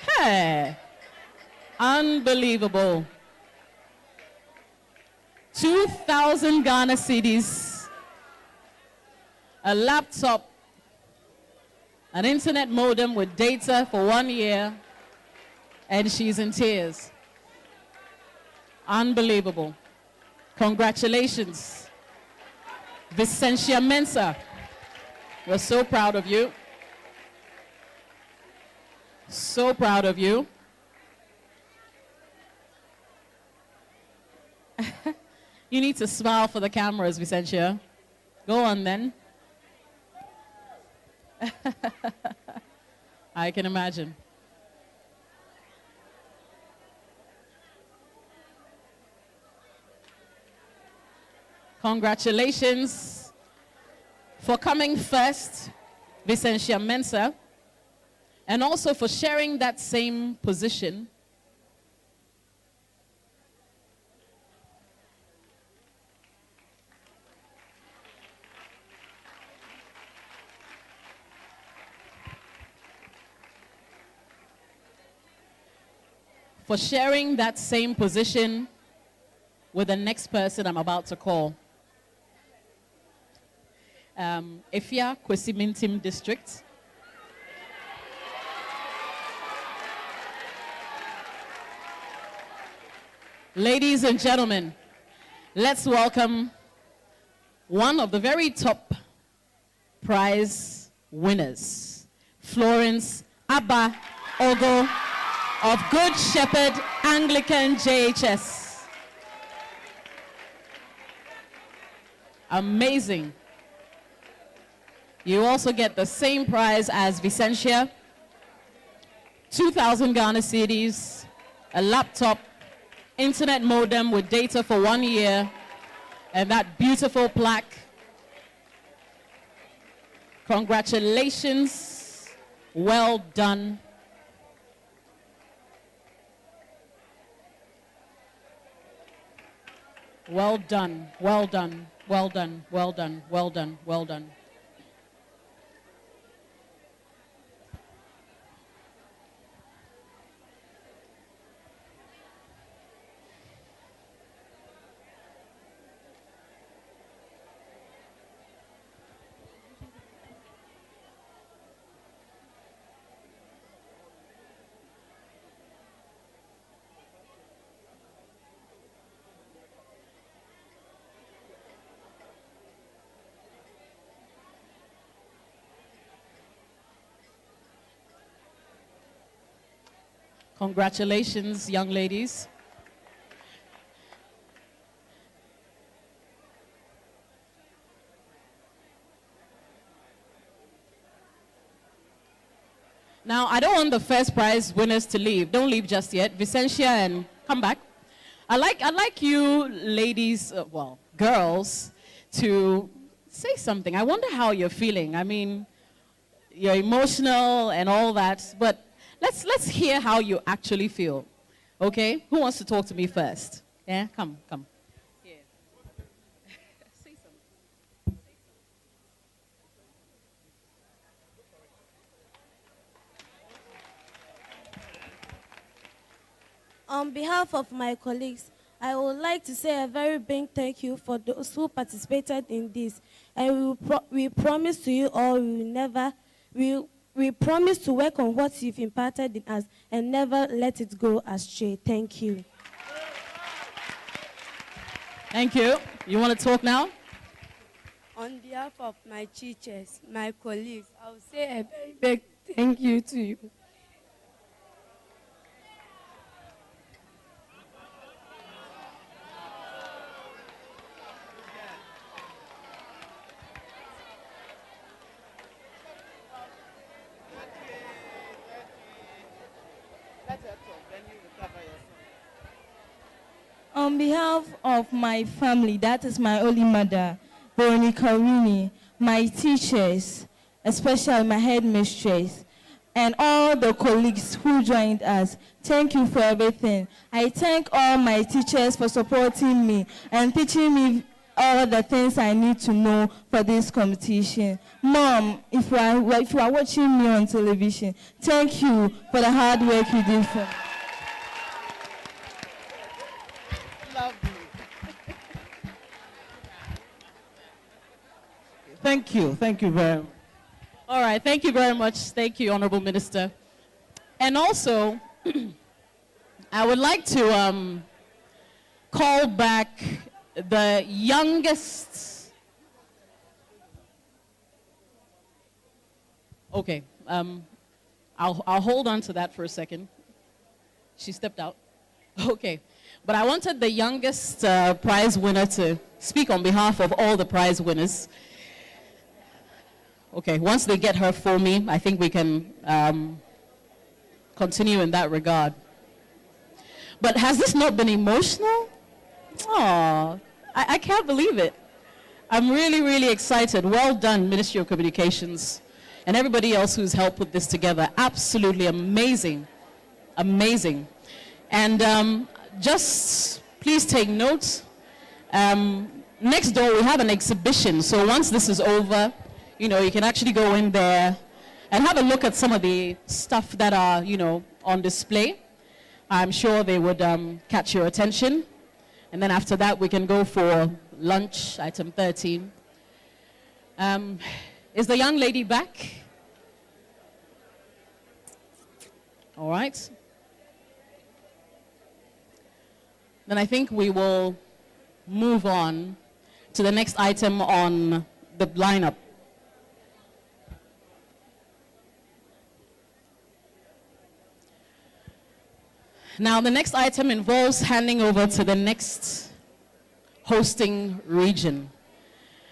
Hey, unbelievable. 2,000 Ghana cedis, a laptop, an internet modem with data for 1 year, and she's in tears. Unbelievable. Congratulations, Vicentia Mensah. We're so proud of you. So proud of you. You need to smile for the cameras, Vicentia. Go on then. I can imagine. Congratulations for coming first, Vicentia Mensah, and also for sharing that same position with the next person I'm about to call. Efia Kwesimintim District. Ladies and gentlemen, let's welcome one of the very top prize winners, Florence Abba Ogo of Good Shepherd Anglican JHS. Amazing. You also get the same prize as Vicentia, 2,000 Ghana cedis, a laptop, internet modem with data for 1 year, and that beautiful plaque. Congratulations. Well done. Well done, well done, well done, well done, well done, well done. Congratulations, young ladies. Now, I don't want the first prize winners to leave. Don't leave just yet. Vicentia, and come back. I'd like you ladies, well, girls, to say something. I wonder how you're feeling. I mean, you're emotional and all that, but let's hear how you actually feel. Okay? Who wants to talk to me first? Yeah, come. Yeah. Say something. On behalf of my colleagues, I would like to say a very big thank you for those who participated in this. And we promise to you all we promise to work on what you've imparted in us and never let it go astray. Thank you. Thank you. You want to talk now? On behalf of my teachers, my colleagues, I will say a very big thank you to you. On behalf of my family, that is my only mother, Veronica Rini, my teachers, especially my headmistress, and all the colleagues who joined us. Thank you for everything. I thank all my teachers for supporting me and teaching me all the things I need to know for this competition. Mom, if you are watching me on television, thank you for the hard work you did for me. Lovely. Thank you. Thank you very much. All right, thank you very much. Thank you, Honorable Minister. And also, I would like to call back the youngest. Okay, I'll hold on to that for a second. She stepped out. Okay, but I wanted the youngest prize winner to speak on behalf of all the prize winners. Okay, once they get her for me, I think we can continue in that regard. But has this not been emotional? Oh, I can't believe it. I'm really, really excited. Well done, Ministry of Communications, and everybody else who's helped put this together. Absolutely amazing. Amazing. And just please take note. Next door, we have an exhibition. So once this is over, you know, you can actually go in there and have a look at some of the stuff that are, you know, on display. I'm sure they would catch your attention. And then after that, we can go for lunch, item 13. Is the young lady back? All right. Then I think we will move on to the next item on the lineup. Now, the next item involves handing over to the next hosting region.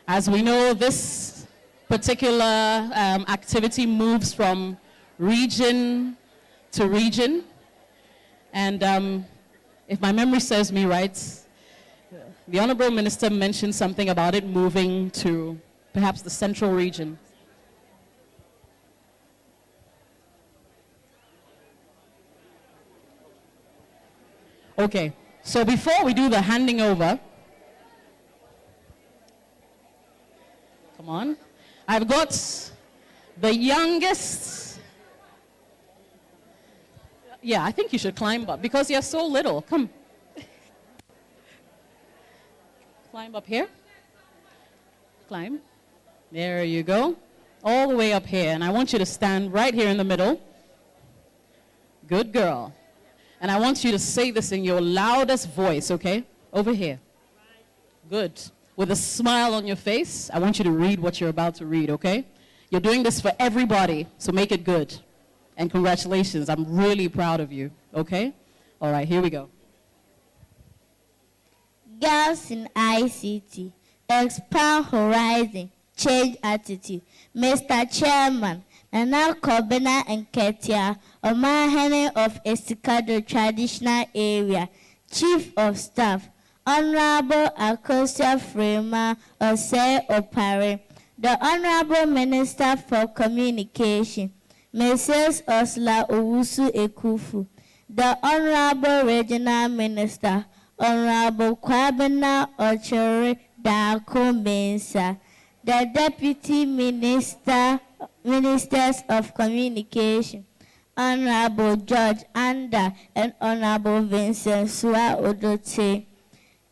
As we know, this particular activity moves from region to region. And if my memory serves me right, the Honorable Minister mentioned something about it moving to perhaps the central region. Okay, so before we do the handing over, come on, I've got the youngest. Yeah, I think you should climb up because you're so little. Come. Climb up here. Climb. There you go. All the way up here. And I want you to stand right here in the middle. Good girl. And I want you to say this in your loudest voice, okay? Over here. Good. With a smile on your face, I want you to read what you're about to read, okay? You're doing this for everybody, so make it good. And congratulations, I'm really proud of you, okay? All right, here we go. Girls in ICT, expand horizon, change attitude. Mr. Chairman, Nana Kobena and Ketia, Omahene of Estikado Traditional Area, Chief of Staff, Honorable Akosia Frema Ose Opare, the Honorable Minister for Communication, Mrs. Osla Owusu Ekufu, the Honorable Regional Minister, Honorable Kwabena Ochere Dako Mensa, the Deputy Ministers of Communication, Honorable George Anda and Honorable Vincent Sua Odote,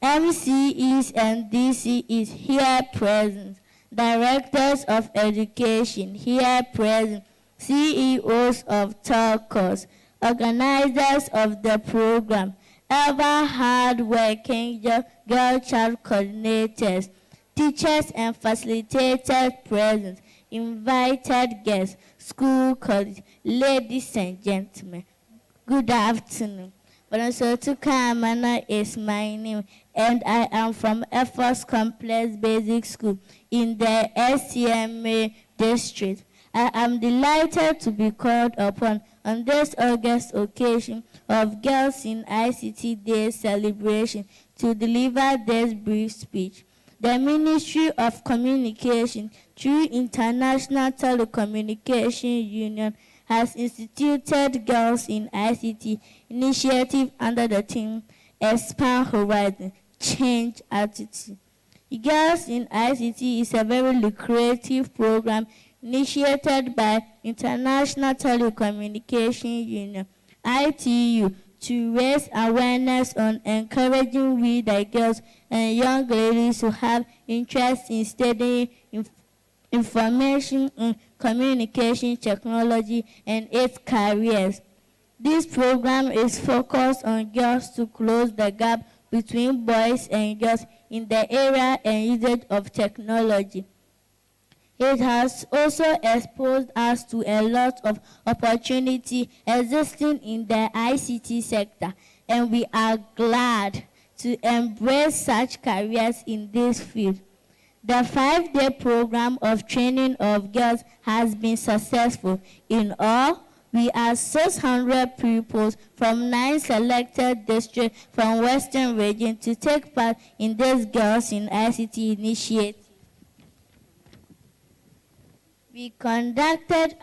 MCEs and DCEs here present, Directors of Education here present, CEOs of talkers, organizers of the program, ever hard-working girl child coordinators, teachers and facilitators present, invited guests, school colleagues, ladies and gentlemen, good afternoon. Bonsotu Kamana is my name, and I am from Efforts Complex Basic School in the SCMA district. I am delighted to be called upon on this August occasion of Girls in ICT Day celebration to deliver this brief speech. The Ministry of Communication, through International Telecommunication Union, has instituted Girls in ICT initiative under the theme Expand Horizon, Change Attitude. Girls in ICT is a very lucrative program initiated by International Telecommunication Union, ITU, to raise awareness on encouraging we the girls and young ladies who have interest in studying information and communication technology and its careers. This program is focused on girls to close the gap between boys and girls in the area and usage of technology. It has also exposed us to a lot of opportunity existing in the ICT sector, and we are glad to embrace such careers in this field. The 5-day program of training of girls has been successful. In all, we are 600 pupils from 9 selected districts from Western region to take part in this Girls in ICT initiative. We conducted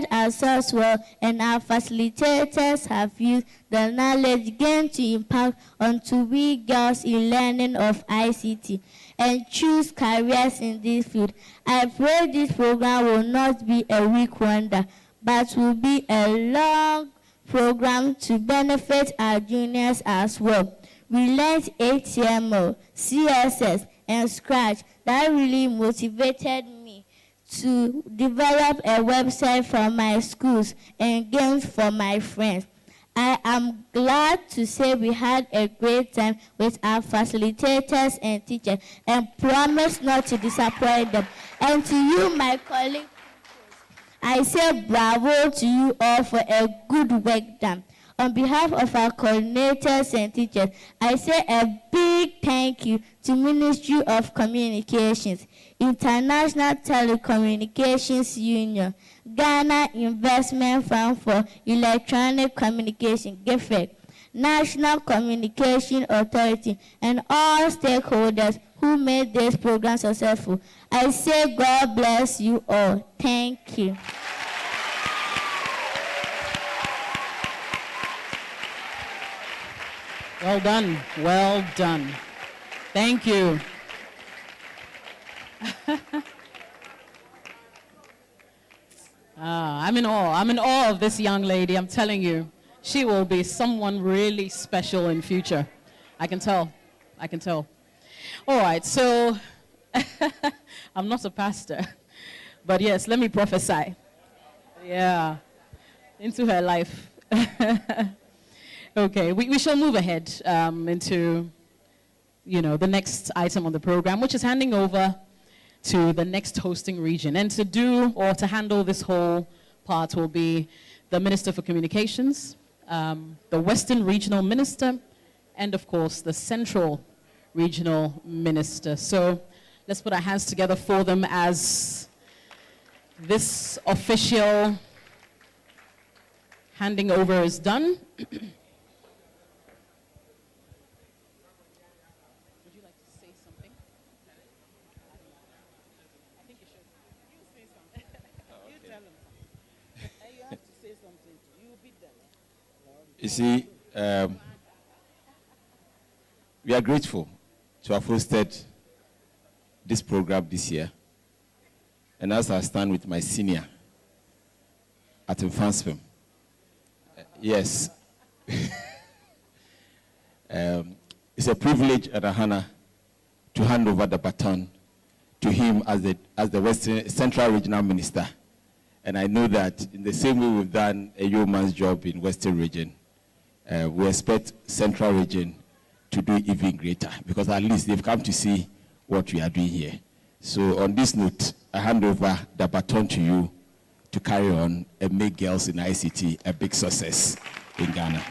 ourselves well, and our facilitators have used the knowledge gained to impact onto we girls in learning of ICT and choose careers in this field. I pray this program will not be a weak wonder, but will be a long program to benefit our juniors as well. We learned HTML, CSS, and Scratch. That really motivated me to develop a website for my schools and games for my friends. I am glad to say we had a great time with our facilitators and teachers and promise not to disappoint them. And to you, my colleagues, I say bravo to you all for a good work done. On behalf of our coordinators and teachers, I say a big thank you to Ministry of Communications, International Telecommunications Union, Ghana Investment Fund for Electronic Communication, GIFEC, National Communication Authority, and all stakeholders who made this program successful. I say God bless you all. Thank you. Well done. Well done. Thank you. I'm in awe. I'm in awe of this young lady. I'm telling you, she will be someone really special in future. I can tell. I can tell. All right, so I'm not a pastor, but yes, let me prophesy. Yeah, into her life. Okay, we shall move ahead into, the next item on the program, which is handing over to the next hosting region. And to handle this whole part will be the Minister for Communications, the Western Regional Minister, and of course, the Central Regional Minister. So let's put our hands together for them as this official handing over is done. You see, we are grateful to have hosted this program this year. And as I stand with my senior at Infansfim, yes, it's a privilege and an honor to hand over the baton to him as the Western Central Regional Minister. And I know that in the same way we've done a yeoman's job in Western Region, we expect Central Region to do even greater, because at least they've come to see what we are doing here. So on this note, I hand over the baton to you to carry on and make Girls in ICT a big success in Ghana.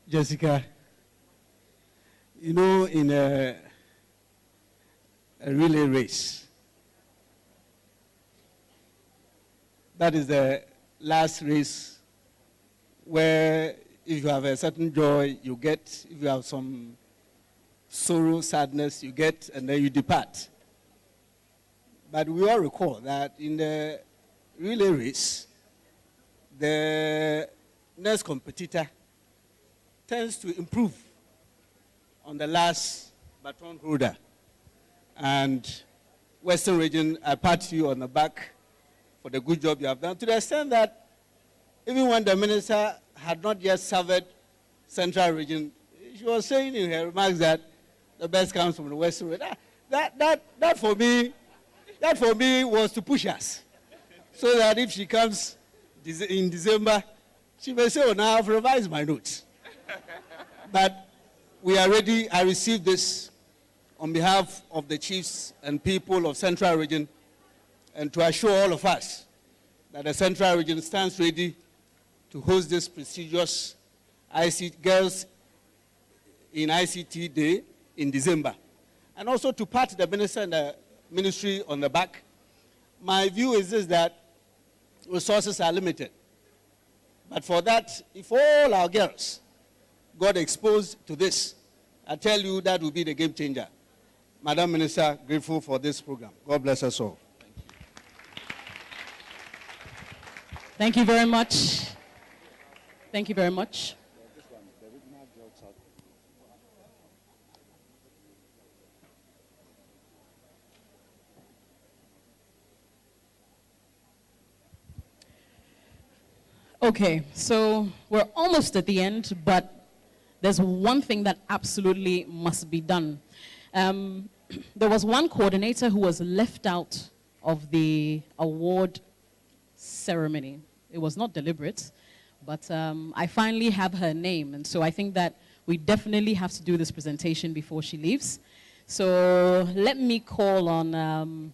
Jessica, in a relay race, that is the last race where if you have a certain joy, you get. If you have some sorrow, sadness, you get, and then you depart. But we all recall that in the relay race, the next competitor tends to improve on the last baton holder. And Western Region, I pat you on the back for the good job you have done, to the extent that even when the minister had not yet served Central Region, she was saying in her remarks that the best comes from the Western Region. That for me was to push us, so that if she comes in December, she may say, oh, now I've revised my notes. But we are ready. I received this on behalf of the chiefs and people of Central Region, and to assure all of us that the Central Region stands ready to host this prestigious Girls in ICT Day in December. And also to pat the minister and the ministry on the back. My view is this, that resources are limited. But for that, if all our girls got exposed to this, I tell you that will be the game changer. Madam Minister, grateful for this program. God bless us all. Thank you very much. Thank you very much. Okay, so we're almost at the end, but there's one thing that absolutely must be done. There was one coordinator who was left out of the award ceremony. It was not deliberate, but I finally have her name, and so I think that we definitely have to do this presentation before she leaves. So let me call on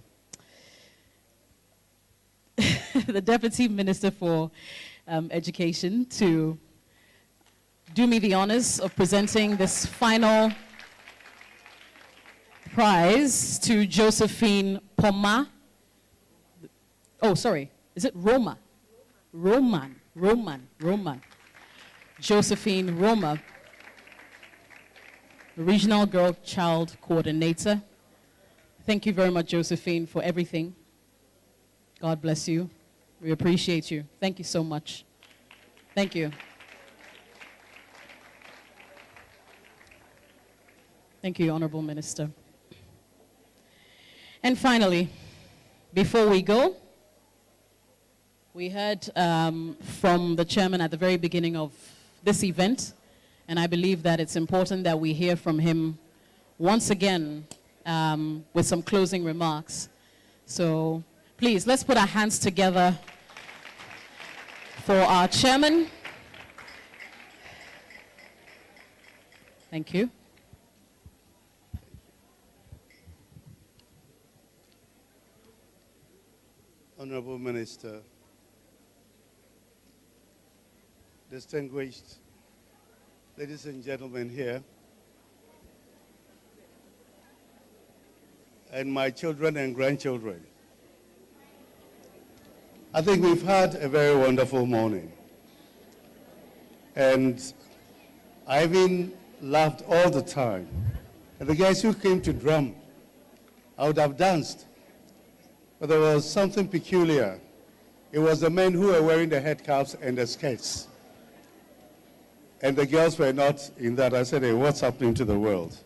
the Deputy Minister for Education to do me the honors of presenting this final prize to Josephine Poma. Oh, sorry. Is it Roma? Roman. Josephine Roma, Regional Girl Child Coordinator. Thank you very much, Josephine, for everything. God bless you. We appreciate you. Thank you so much. Thank you. Thank you, Honorable Minister. And finally, before we go, we heard from the chairman at the very beginning of this event, and I believe that it's important that we hear from him once again with some closing remarks. So please, let's put our hands together for our chairman. Thank you. Honorable Minister, distinguished ladies and gentlemen here, and my children and grandchildren, I think we've had a very wonderful morning. And I even laughed all the time. And the guys who came to drum, I would have danced. But there was something peculiar. It was the men who were wearing the headcaps and the skirts. And the girls were not in that. I said, hey, what's happening to the world?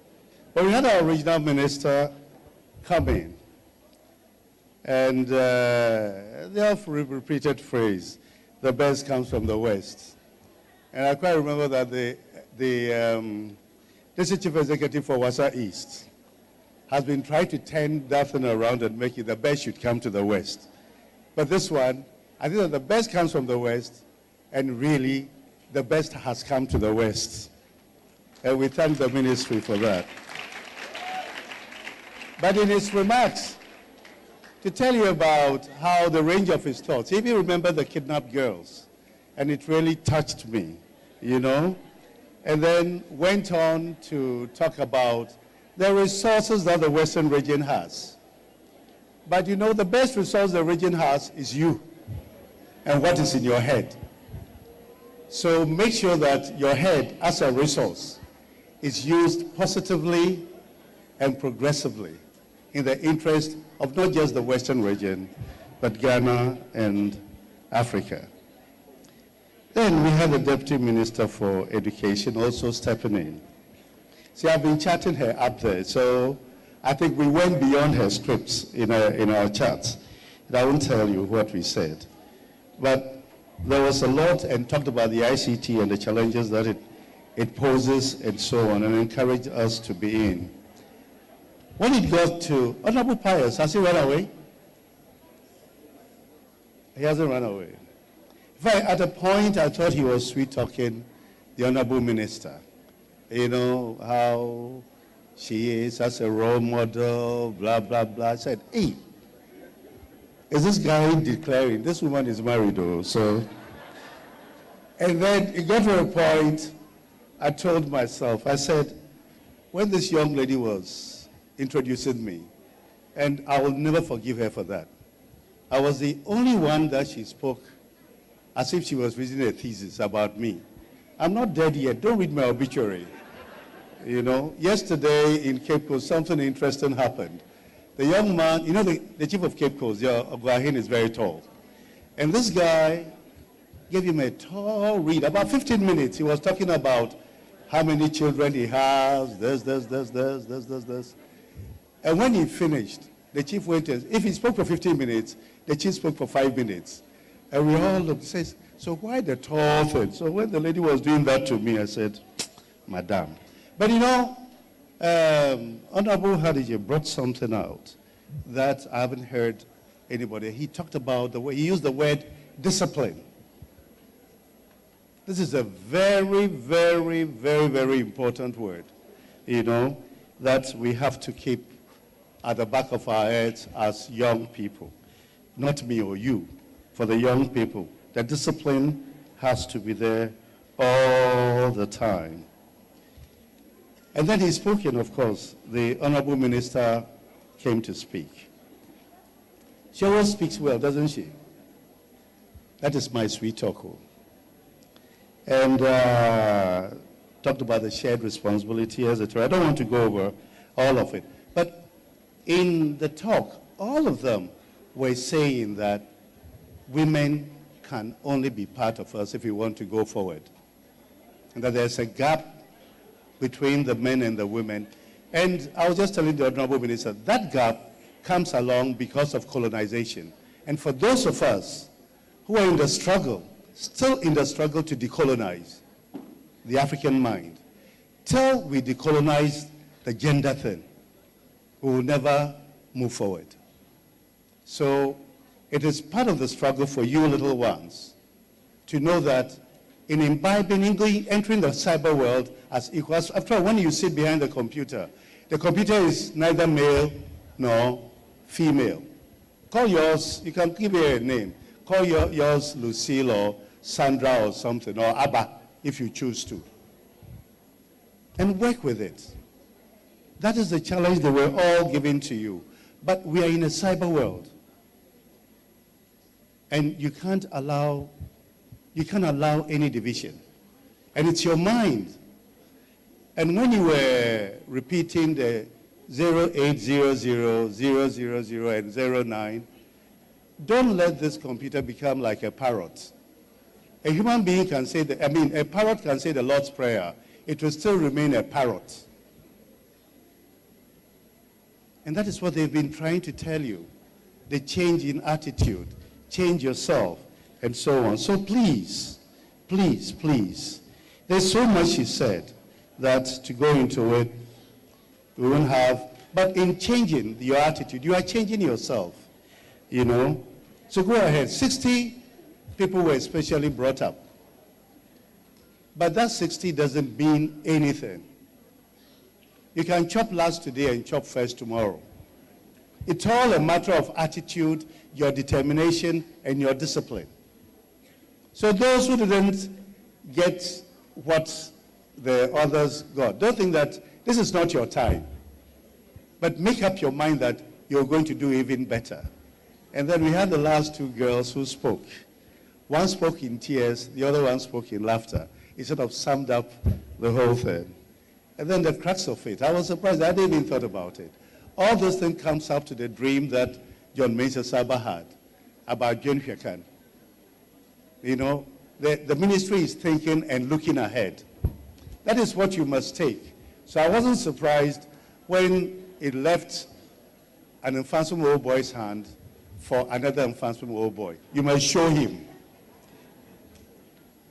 But we had our regional minister come in. And the oft-repeated phrase, the best comes from the West. And I quite remember that the District Chief Executive for Wassa East has been trying to turn that thing around and make it the best should come to the West. But this one, I think that the best comes from the West, and really, the best has come to the West. And we thank the ministry for that. But in his remarks, to tell you about how the range of his thoughts, if you remember the kidnapped girls, and it really touched me, you know, and then went on to talk about the resources that the Western region has. But you know, the best resource the region has is you. and what is in your head. So make sure that your head as a resource is used positively and progressively in the interest of not just the Western region, but Ghana and Africa. Then we had the Deputy Minister for Education also stepping in. See, I've been chatting her up there, so I think we went beyond her scripts in our chats. And I won't tell you what we said. But there was a lot and talked about the ICT and the challenges that it poses and so on, and encouraged us to be in. When it got to Honorable Pius, has he run away? He hasn't run away. In fact, at a point, I thought he was sweet-talking the Honorable Minister. You know, how she is as a role model, blah, blah, blah. I said, hey, is this guy declaring, this woman is married, though, so. And then it got to a point, I told myself, I said, when this young lady was introducing me, and I will never forgive her for that. I was the only one that she spoke as if she was reading a thesis about me. I'm not dead yet, don't read my obituary. You know, yesterday in Cape Coast, something interesting happened. The young man, you know, the chief of Cape Coast, Oguahin, is very tall. And this guy gave him a tall read, about 15 minutes. He was talking about how many children he has, this. And when he finished, the chief went and, if he spoke for 15 minutes, the chief spoke for 5 minutes. And we all looked, says, so why the tall thing? So when the lady was doing that to me, I said, Madam. But you know, Honorable Hadije brought something out that I haven't heard anybody. He talked about the way, he used the word discipline. This is a very, very, very, very important word, you know, that we have to keep at the back of our heads as young people. Not me or you, for the young people. The discipline has to be there all the time. And then he spoke in, of course, the Honorable Minister came to speak. She always speaks well, doesn't she? That is my sweet talker. And talked about the shared responsibility, etc. I don't want to go over all of it. But in the talk, all of them were saying that women can only be part of us if we want to go forward. And that there's a gap between the men and the women. And I was just telling the Honorable Minister, that gap comes along because of colonization. And for those of us who are in the struggle, still in the struggle to decolonize the African mind, till we decolonize the gender thing, we will never move forward. So it is part of the struggle for you little ones to know that in imbibing, entering the cyber world as equals. After all, when you sit behind the computer is neither male nor female. Call yours, you can give it a name. Call yours Lucille or Sandra or something, or Abba, if you choose to. And work with it. That is the challenge that we're all giving to you. But we are in a cyber world. And you can't allow any division. And it's your mind. And when you were repeating the 0800, 000, and 09, don't let this computer become like a parrot. A human being can say, a parrot can say the Lord's Prayer. It will still remain a parrot. And that is what they've been trying to tell you. The change in attitude, change yourself, and so on. So please, please, please. There's so much he said that to go into it, we won't have. But in changing your attitude, you are changing yourself, you know. So go ahead. 60 people were especially brought up. But that 60 doesn't mean anything. You can chop last today and chop first tomorrow. It's all a matter of attitude, your determination, and your discipline. So those who didn't get what the others got, don't think that this is not your time. But make up your mind that you're going to do even better. And then we had the last two girls who spoke One spoke in tears, the other one spoke in laughter. It sort of summed up the whole thing. And then the crux of it, I was surprised, I didn't even thought about it. All this thing comes up to the dream that John Mensah Saba had about John Hwekan. You know, the ministry is thinking and looking ahead. That is what you must take. So I wasn't surprised when it left an Mfansum old boy's hand for another Mfansum old boy. You must show him.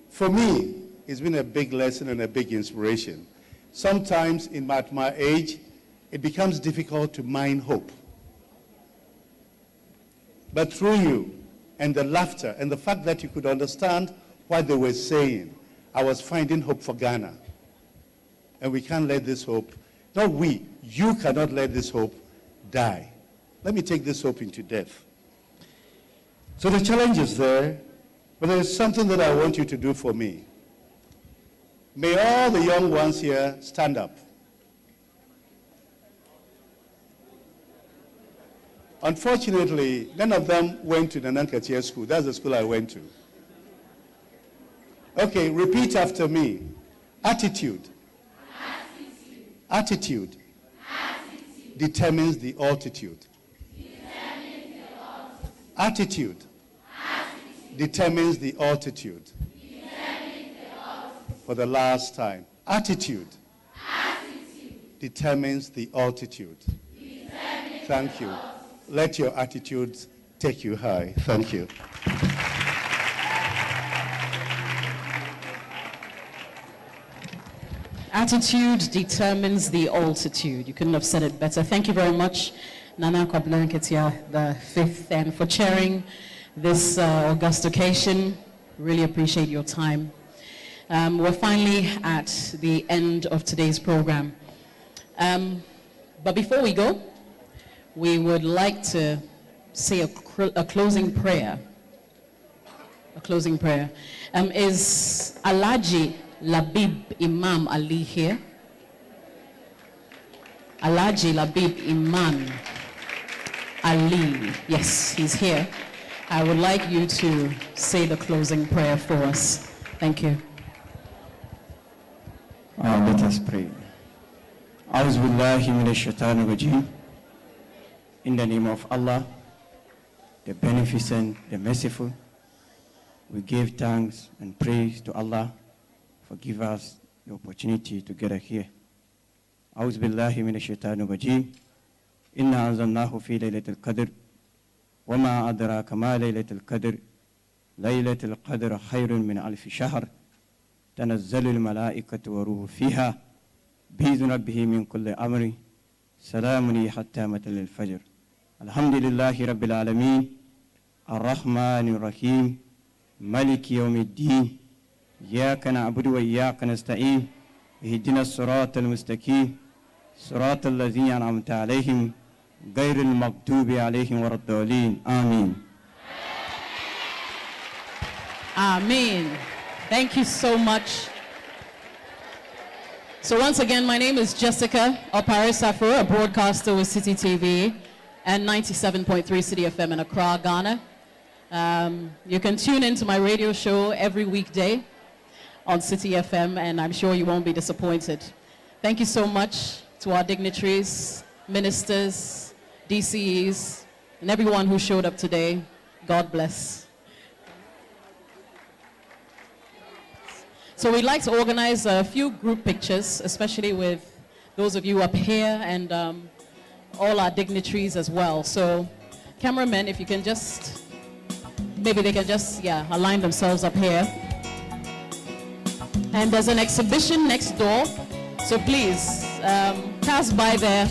For me, it's been a big lesson and a big inspiration. Sometimes in my age, it becomes difficult to mine hope. But through you and the laughter and the fact that you could understand what they were saying, I was finding hope for Ghana. And we can't let this hope, not we, you cannot let this hope die. Let me take this hope into death. So the challenge is there, but there is something that I want you to do for me. May all the young ones here stand up. Unfortunately, none of them went to the Nankatia school. That's the school I went to. Okay, repeat after me. Attitude. Attitude. Determines the altitude. Attitude. Determines the altitude. For the last time. Attitude. Determines the altitude. Thank you. Let your attitudes take you high. Thank you. Attitude determines the altitude. You couldn't have said it better. Thank you very much, Nana Kwablanketia the fifth, and for chairing this august occasion. Really appreciate your time. We're finally at the end of today's program. But before we go, we would like to say a closing prayer. A closing prayer. Is Alhaji Labib Imam Ali here? Alhaji Labib Imam Ali. Yes, he's here. I would like you to say the closing prayer for us. Thank you. Let us pray. أعوذ بالله من الشيطان الرجيم. In the name of Allah, the Beneficent, the Merciful, we give thanks and praise to Allah for giving us the opportunity to gather here. أعوذ بالله من الشيطان الرجيم. إنا أنزلناه في ليلة القدر وما أدراك ما ليلة القدر ليلة القدر خير من ألف شهر تنزل الملائكة والروح فيها بإذن ربه من كل أمر سلام حتى مطلع الفجر. الحمد لله رب العالمين الرحمن الرحيم مالك يوم الدين إياك نعبد وإياك نستعين اهدنا الصراط المستقيم صراط الذين أنعمت عليهم غير المغضوب عليهم ولا الضالين. آمين. Amen. Thank you so much. So once again, my name is Jessica Opare-Safo, a broadcaster with City TV and 97.3 City FM in Accra, Ghana. You can tune into my radio show every weekday on City FM, and I'm sure you won't be disappointed. Thank you so much to our dignitaries, ministers, DCEs, and everyone who showed up today. God bless. So we'd like to organize a few group pictures, especially with those of you up here and all our dignitaries as well. So cameramen, if you can just, maybe they can just, align themselves up here. And there's an exhibition next door, so please pass by there.